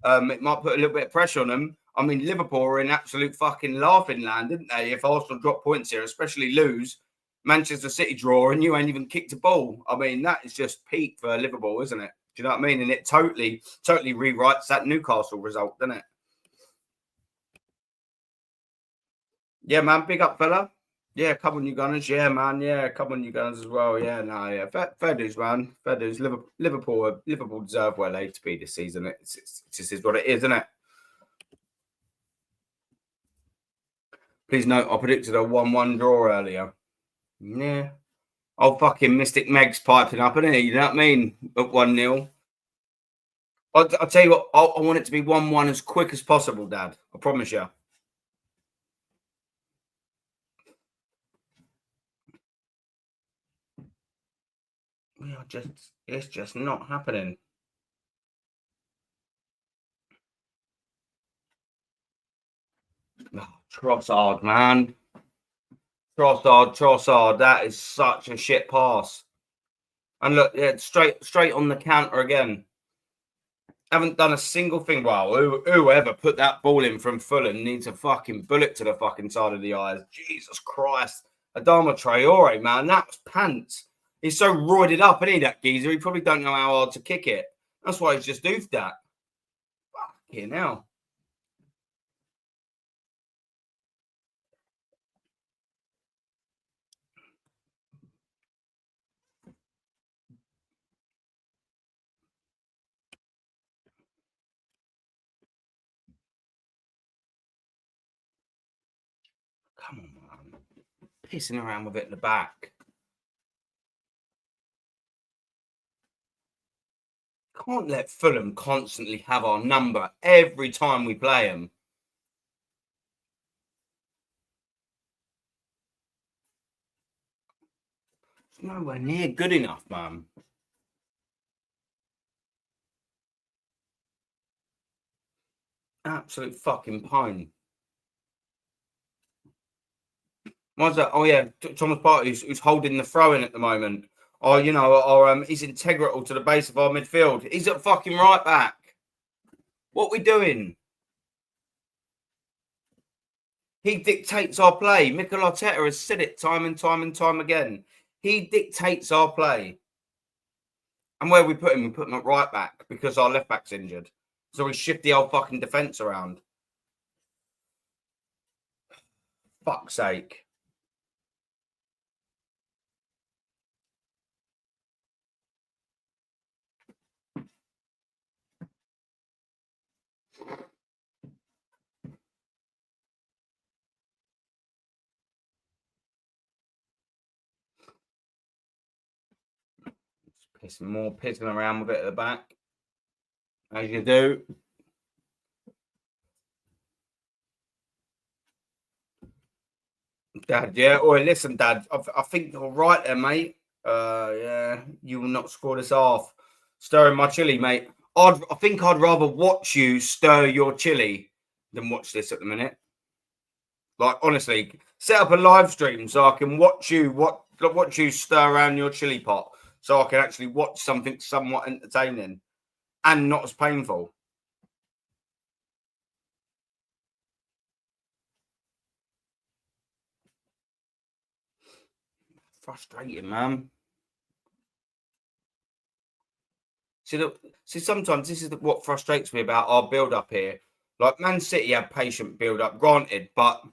it might put a little bit of pressure on them. I mean, Liverpool are in absolute fucking laughing land, didn't they? If Arsenal drop points here, especially lose, Manchester City draw, and you ain't even kicked a ball. I mean, that is just peak for Liverpool, isn't it? Do you know what I mean? And it totally rewrites that Newcastle result, doesn't it? Yeah, man. Big up, fella. Yeah, come on, you Gunners. Yeah, man. Yeah, come on, you Gunners as well. Yeah, no, yeah. Fair dues, man. Fair dues. Liverpool deserve where they to be this season. It just is what it is, isn't it? Please note, I predicted a 1-1 draw earlier. Yeah. Oh, fucking Mystic Meg's piping up, isn't he? You know what I mean? At 1-0. I'll tell you what, I want it to be 1-1 as quick as possible, Dad. I promise you. It's just not happening. Oh, Trossard, man. Trossard. That is such a shit pass. And look, yeah, straight on the counter again. Haven't done a single thing. Well, whoever put that ball in from Fulham needs a fucking bullet to the fucking side of the eyes. Jesus Christ. Adama Traore, man, that was pants. He's so roided up, isn't he, that geezer? He probably don't know how hard to kick it. That's why he's just doofed that. Fucking hell. Come on, man. Pissing around with it in the back. Can't let Fulham constantly have our number every time we play them. It's nowhere near good enough, man. Absolute fucking pone. Why's that? Oh yeah, Thomas Partey, who's holding the throw in at the moment. Oh, you know, or he's integral to the base of our midfield. He's at fucking right back. What we doing? He dictates our play. Mikel Arteta has said it time and time again. He dictates our play. And where we put him? We put him at right back because our left back's injured. So we shift the old fucking defence around. Fuck's sake. Pissing around with it at the back. As you do. Dad, yeah. Oh, listen, Dad. I think you're right there, mate. Yeah, you will not score this off. Stirring my chili, mate. I think I'd rather watch you stir your chili than watch this at the minute. Like, honestly, set up a live stream so I can watch you stir around your chili pot, so I can actually watch something somewhat entertaining and not as painful. Frustrating, man. See, sometimes this is what frustrates me about our build-up here. Like, Man City have patient build-up, granted, but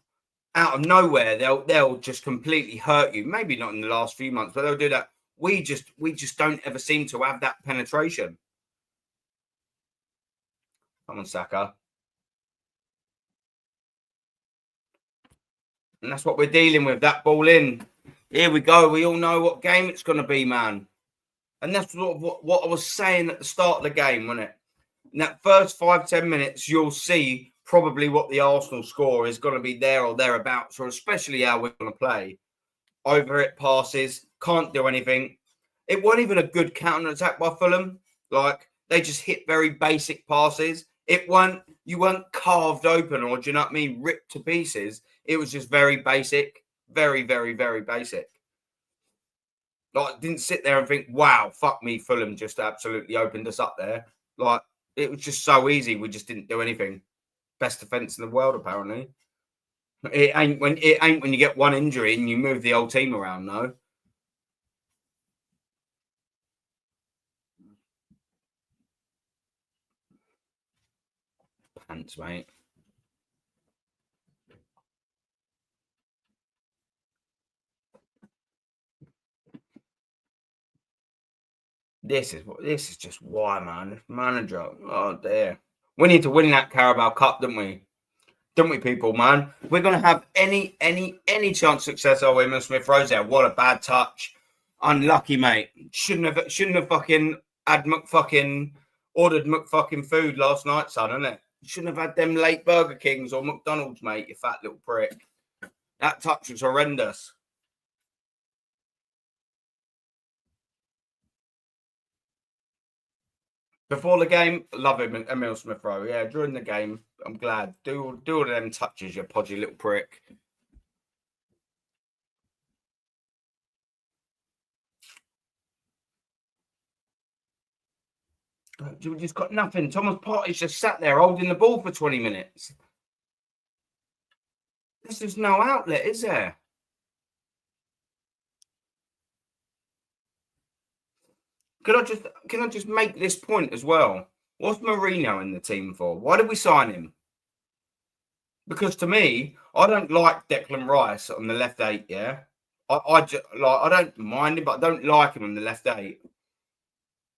out of nowhere they'll just completely hurt you. Maybe not in the last few months, but they'll do that. We just don't ever seem to have that penetration. Come on, Saka. And that's what we're dealing with. That ball in. Here we go. We all know what game it's going to be, man. And that's sort of what I was saying at the start of the game, wasn't it? In that first 5-10 minutes, you'll see probably what the Arsenal score is going to be there or thereabouts, or especially how we're going to play. Over it passes, can't do anything. It wasn't even a good counter-attack by Fulham. Like, they just hit very basic passes. You weren't carved open or, do you know what I mean, ripped to pieces. It was just very basic. Very, very, very basic. Like, didn't sit there and think, wow, fuck me, Fulham just absolutely opened us up there. Like, it was just so easy. We just didn't do anything. Best defence in the world, apparently. It ain't when you get one injury and you move the whole team around, no. Pants, mate. This is just why, man. Manager, oh dear. We need to win that Carabao Cup, don't we? Don't we, people, man? We're gonna have any chance of success. Oh, Emil Smith Rowe there. What a bad touch. Unlucky, mate. Shouldn't have fucking had ordered McFucking food last night, son, innit? Shouldn't have had them late Burger Kings or McDonald's, mate, you fat little prick. That touch was horrendous. Before the game, love him, Emil Smith Rowe. Yeah, during the game, I'm glad. Do all of them touches, you podgy little prick. We just got nothing. Thomas Partey's just sat there holding the ball for 20 minutes. There's just no outlet, is there? Can I just make this point as well? What's Mourinho in the team for? Why did we sign him? Because to me, I don't like Declan Rice on the left 8. Yeah, I don't mind him, but I don't like him on the left 8.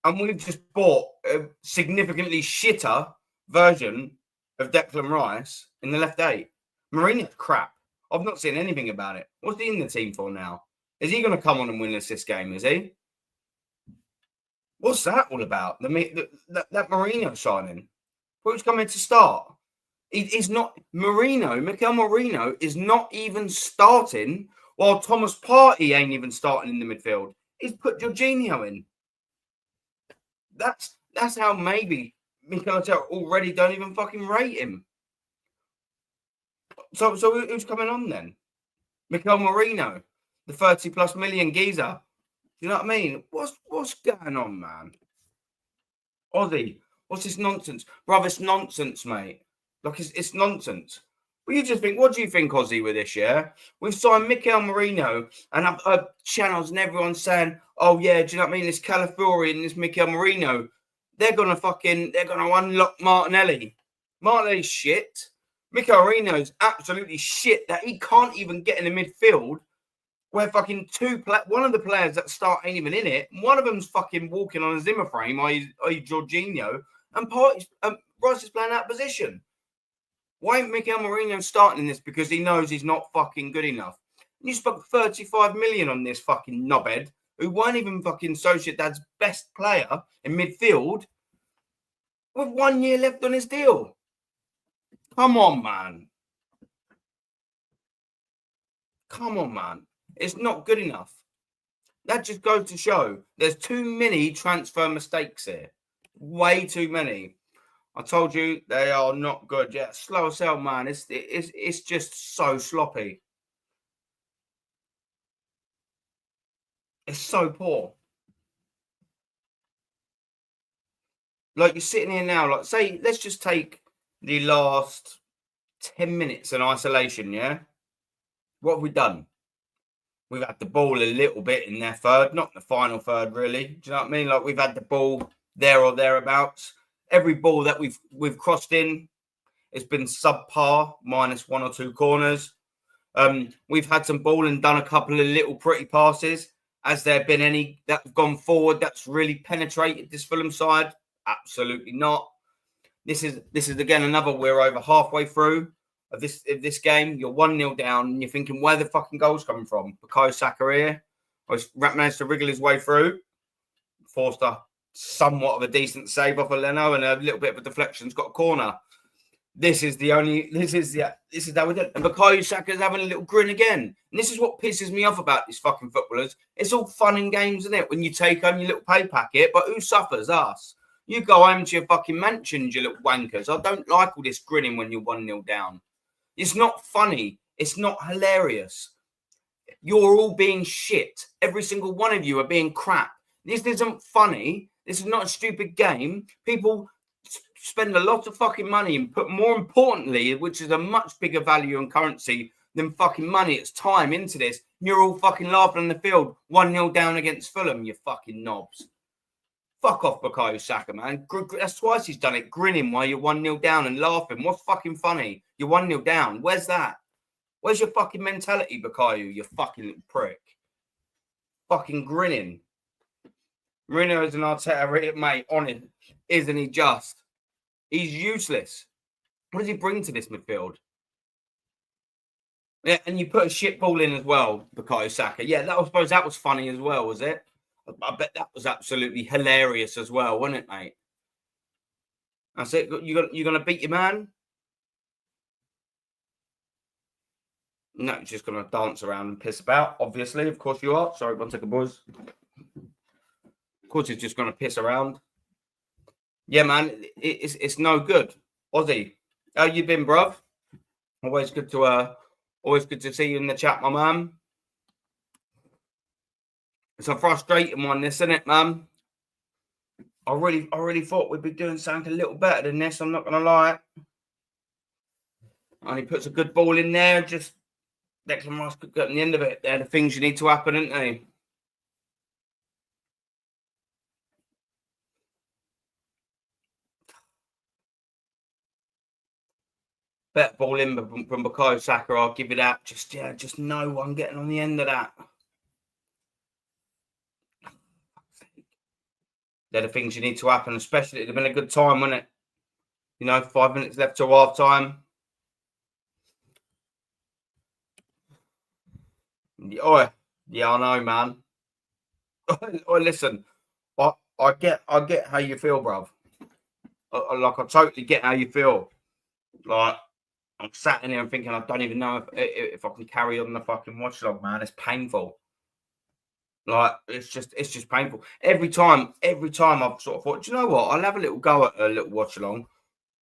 And we've just bought a significantly shitter version of Declan Rice in the left 8. Mourinho's crap. I've not seen anything about it. What's he in the team for now? Is he going to come on and win us this game? Is he? What's that all about? That Mourinho signing? Who's coming to start? He's not Mourinho. Mikel Mourinho is not even starting, while Thomas Partey ain't even starting in the midfield. He's put Jorginho in. That's how maybe Mikel Arteta already don't even fucking rate him. So who's coming on then? Mikel Mourinho, the 30+ million geezer. You know what I mean? What's going on, man? Ozzy, what's this nonsense? Brother, it's nonsense, mate. Like, it's nonsense. Well, you just think, what do you think, Ozzy, with this, yeah? We've signed Mikel Mourinho, and I've heard channels and everyone saying, oh, yeah, do you know what I mean? This Calafiori and this Mikel Mourinho, they're going to unlock Martinelli. Martinelli's shit. Mikel Mourinho's absolutely shit that he can't even get in the midfield where fucking one of the players that start ain't even in it. One of them's fucking walking on a Zimmer frame, i.e. Jorginho, and Rice is playing out position. Why ain't Mikel Mourinho starting this? Because he knows he's not fucking good enough. And you spent 35 million on this fucking knobhead who weren't even fucking Sociedad's best player in midfield with 1 year left on his deal. Come on, man. Come on, man. It's not good enough. That just goes to show there's too many transfer mistakes here. Way too many. I told you they are not good. Yeah, slow as hell, man. It's just so sloppy. It's so poor. Like you're sitting here now, like say, let's just take the last 10 minutes in isolation, yeah? What have we done? We've had the ball a little bit in their third, not the final third, really. Do you know what I mean? Like we've had the ball there or thereabouts. Every ball that we've crossed in, it's been subpar, minus one or two corners. We've had some ball and done a couple of little pretty passes. Has there been any that have gone forward that's really penetrated this Fulham side? Absolutely not. This is again another. We're over halfway through of this game. You're 1-0 down, and you're thinking, where the fucking goals coming from? Bukayo Saka here, he's managed to wriggle his way through, forced a somewhat of a decent save off of Leno, and a little bit of a deflection's got a corner. This is how we do it. And Bukayo Saka's having a little grin again. And this is what pisses me off about these fucking footballers. It's all fun and games, isn't it? When you take home your little pay packet, but who suffers? Us. You go home to your fucking mansions, you little wankers. I don't like all this grinning when you're 1-0 down. It's not funny. It's not hilarious. You're all being shit. Every single one of you are being crap. This isn't funny. This is not a stupid game. People spend a lot of fucking money and put, more importantly, which is a much bigger value in currency than fucking money, it's time into this. You're all fucking laughing on the field, 1-0 down against Fulham, you fucking knobs. Fuck off, Bukayo Saka, man. That's twice he's done it, grinning while you're 1-0 down and laughing. What's fucking funny? You're 1-0 down. Where's that? Where's your fucking mentality, Bukayo, you fucking little prick? Fucking grinning. Mourinho is an Arteta, mate, on it. Isn't he just? He's useless. What does he bring to this midfield? Yeah, and you put a shit ball in as well, Bukayo Saka. Yeah, I suppose that was funny as well, was it? I bet that was absolutely hilarious as well, wasn't it, mate? That's it. You're going to beat your man? No, you're just going to dance around and piss about, obviously. Of course you are. Sorry, one second, boys. Of course he's just going to piss around. Yeah, man, it's no good. Ozzy, how you been, bruv? Always good to see you in the chat, my man. It's a frustrating one, this, isn't it, man? I really thought we'd be doing something a little better than this. I'm not gonna lie. And he puts a good ball in there. Just Declan Rice could get on the end of it. They're the things you need to happen, aren't they? Better ball in from Bukayo Saka. I'll give you that. Just no one getting on the end of that. They're the things you need to happen, especially it'd have been a good time, wouldn't it? You know, 5 minutes left till half time. Oh, yeah, I know, man. Oh, listen, I get how you feel, bruv. I totally get how you feel. Like, I'm sat in here and thinking I don't even know if I can carry on the fucking watch log, man. It's painful. Like, it's just painful. Every time I've sort of thought, do you know what? I'll have a little go at a little watch along.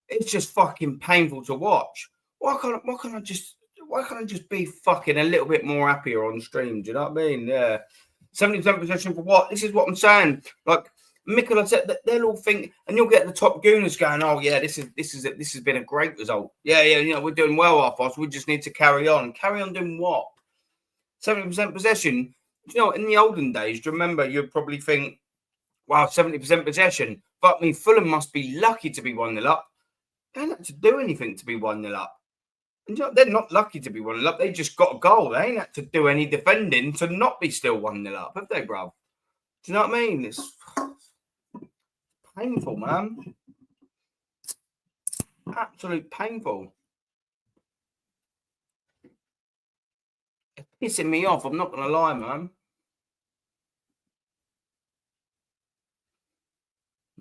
It's just fucking painful to watch. Why can't I just be fucking a little bit more happier on stream? Do you know what I mean? Yeah. 70% possession for what? This is what I'm saying. Like, Mikel said that they'll all think, and you'll get the top gooners going, oh yeah, this has been a great result. Yeah, you know, we're doing well off us. We just need to carry on. Carry on doing what? 70% possession. You know, in the olden days, do you remember you'd probably think, wow, 70% possession. But I mean, Fulham must be lucky to be 1-0 up. They don't have to do anything to be 1-0 up. And you know, they're not lucky to be 1-0 up. They just got a goal. They ain't had to do any defending to not be still 1-0 up, have they, bruv? Do you know what I mean? It's painful, man. Absolute painful. It's pissing me off. I'm not going to lie, man.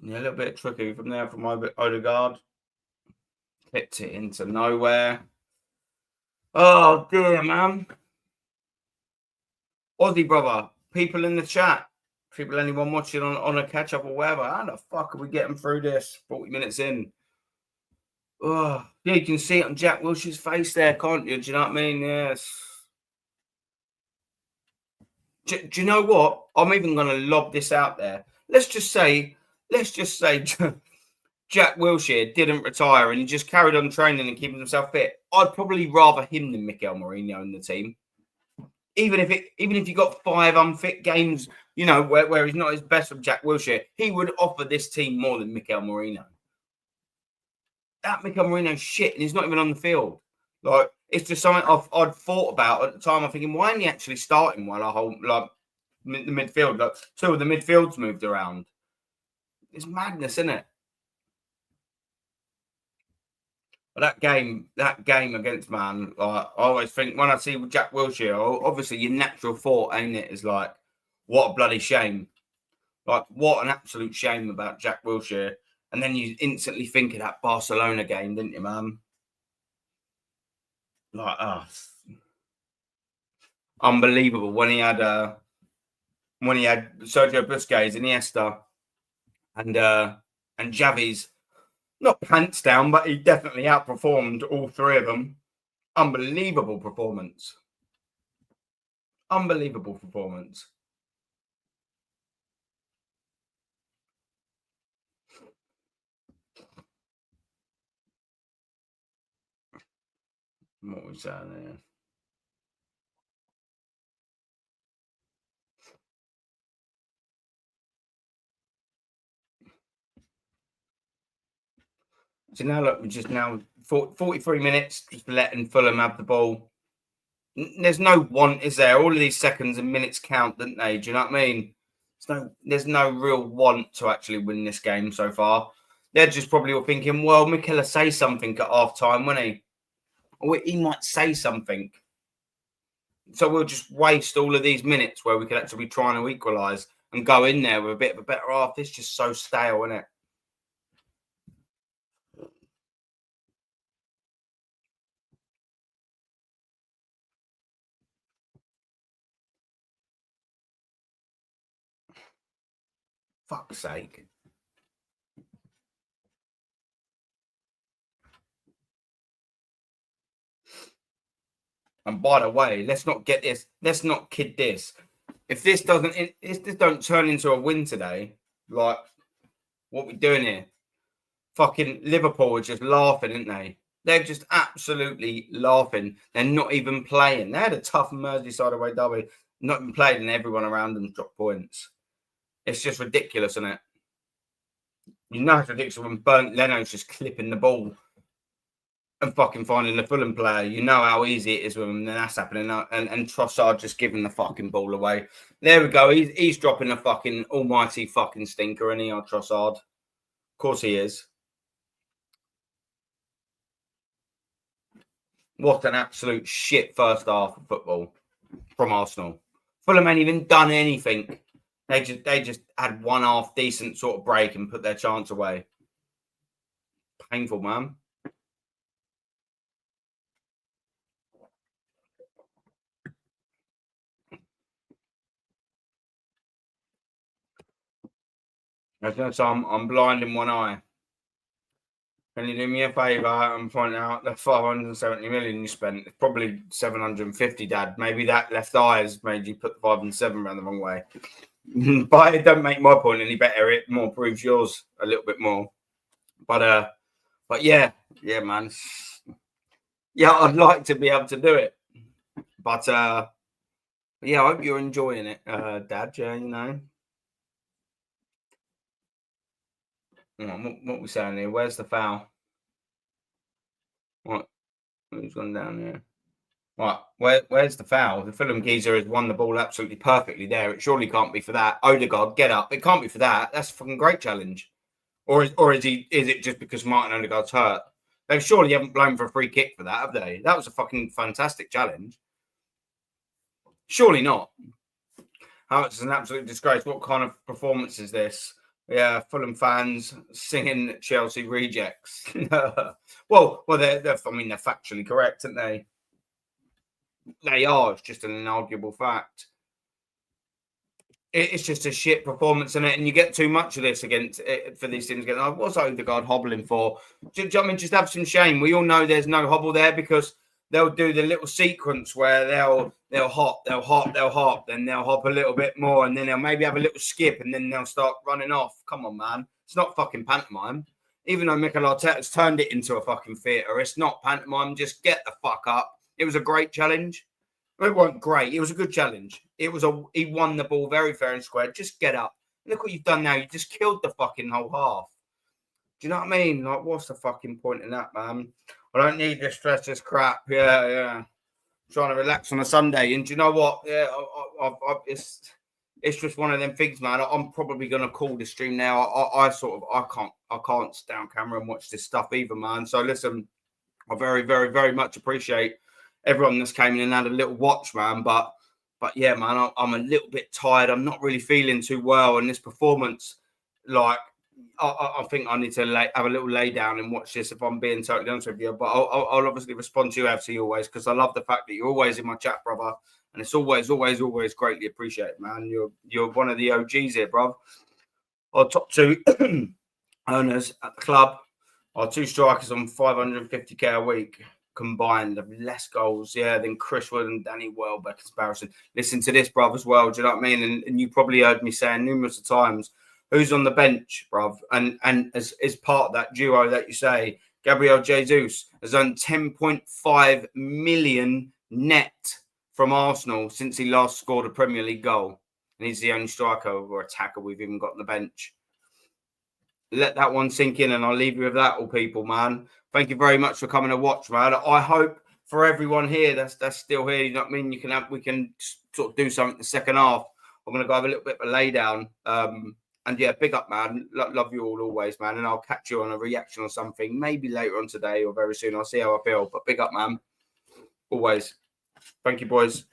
Yeah, a little bit tricky from there from Odegaard. Clipped it into nowhere. Oh, dear, man. Aussie, brother. People in the chat. People, anyone watching on a catch-up or whatever. How the fuck are we getting through this 40 minutes in? Oh, yeah, you can see it on Jack Wilshere's face there, can't you? Do you know what I mean? Yes. Do you know what? I'm even going to lob this out there. Let's just say Jack Wilshere didn't retire and he just carried on training and keeping himself fit. I'd probably rather him than Mikel Mourinho in the team. Even if you got 5 unfit games, you know, where he's not his best from Jack Wilshere, he would offer this team more than Mikel Mourinho. That Mikel Mourinho's shit, and he's not even on the field. Like, it's just something I'd thought about at the time. I'm thinking, why isn't he actually starting while I hold the midfield? Like, 2 of the midfields moved around. It's madness, isn't it? But that game against Man, like, I always think when I see Jack Wilshere, obviously your natural thought, ain't it, is like, what a bloody shame. Like, what an absolute shame about Jack Wilshere. And then you instantly think of that Barcelona game, didn't you, man? Like, unbelievable when he had Sergio Busquets, Iniesta, and Xavi's not pants down, but he definitely outperformed all 3 of them. Unbelievable performance. Unbelievable performance. What was that there? So now look, we're just now 43 minutes, just letting Fulham have the ball. There's no want, is there? All of these seconds and minutes count, don't they? Do you know what I mean? There's no real want to actually win this game so far. They're just probably all thinking, well, Mikel will say something at half time, won't he? Or he might say something. So we'll just waste all of these minutes where we could actually be trying to equalise and go in there with a bit of a better half. It's just so stale, isn't it? Fuck's sake. And by the way, let's not kid this. If this don't turn into a win today, like, what we doing here? Fucking Liverpool are just laughing, aren't they? They're just absolutely laughing. They're not even playing. They had a tough Merseyside away derby, not even played, and everyone around them dropped points. It's just ridiculous, isn't it? You know it's ridiculous when Bernd Leno's just clipping the ball and fucking finding the Fulham player. You know how easy it is with him, and that's happening. And Trossard just giving the fucking ball away. There we go. He's dropping a fucking almighty fucking stinker, and he on Trossard. Of course he is. What an absolute shit first half of football from Arsenal. Fulham ain't even done anything. They just had one half decent sort of break and put their chance away. Painful, man. So I'm blind in one eye. Can you do me a favour and point out the 570 million you spent? It's probably 750, Dad. Maybe that left eye has made you put the 5 and 7 around the wrong way. But it don't make my point any better. It more proves yours a little bit more. But yeah, man. Yeah, I'd like to be able to do it. But yeah, I hope you're enjoying it, Dad. Yeah, you know. What we saying here? Where's the foul? What? Who's gone down there? Right, where's the foul? The Fulham geezer has won the ball absolutely perfectly there. It surely can't be for that. Odegaard, get up. It can't be for that. That's a fucking great challenge. Or is it just because Martin Odegaard's hurt? They surely haven't blown for a free kick for that, have they? That was a fucking fantastic challenge. Surely not. How it's an absolute disgrace. What kind of performance is this? Yeah, Fulham fans singing Chelsea rejects. well, they're factually correct, aren't they? They are. It's just an inarguable fact. it's just a shit performance in it, and you get too much of this against for these teams. Again, what's Odegaard hobbling for? I mean, just have some shame. We all know there's no hobble there because they'll do the little sequence where they'll hop, then they'll hop a little bit more, and then they'll maybe have a little skip, and then they'll start running off. Come on, man, it's not fucking pantomime. Even though Mikel Arteta's turned it into a fucking theatre, it's not pantomime. Just get the fuck up. It was a great challenge. It wasn't great. It was a good challenge. He won the ball very fair and square. Just get up. Look what you've done now. You just killed the fucking whole half. Do you know what I mean? Like, what's the fucking point in that, man? I don't need this stress, this crap. Yeah. I'm trying to relax on a Sunday. And do you know what? Yeah, it's just one of them things, man. I'm probably gonna call the stream now. I can't stay on camera and watch this stuff either, man. So listen, I very, very, very much appreciate everyone that's came in and had a little watch, man. But yeah, man, I'm a little bit tired. I'm not really feeling too well, and this performance, like, I think I need to have a little lay down and watch this if I'm being totally honest with you. But I'll obviously respond to you, FC, always, because I love the fact that you're always in my chat, brother. And it's always, always, always greatly appreciated, man. You're one of the OGs here, bro. Our top two owners at the club, our two strikers on 550k a week combined of less goals, than Chris Wood and Danny Welbeck comparison. Listen to this, bruv, as well. Do you know what I mean? And you probably heard me saying numerous times, who's on the bench, bruv? And as part of that duo that you say, Gabriel Jesus has earned 10.5 million net from Arsenal since he last scored a Premier League goal. And he's the only striker or attacker we've even got on the bench. Let that one sink in, and I'll leave you with that, all people, man. Thank you very much for coming to watch, man. I hope for everyone here that's still here, you know what I mean? We can sort of do something in the second half. I'm going to go have a little bit of a lay down. And yeah, big up, man. Love you all always, man. And I'll catch you on a reaction or something, maybe later on today or very soon. I'll see how I feel. But big up, man. Always. Thank you, boys.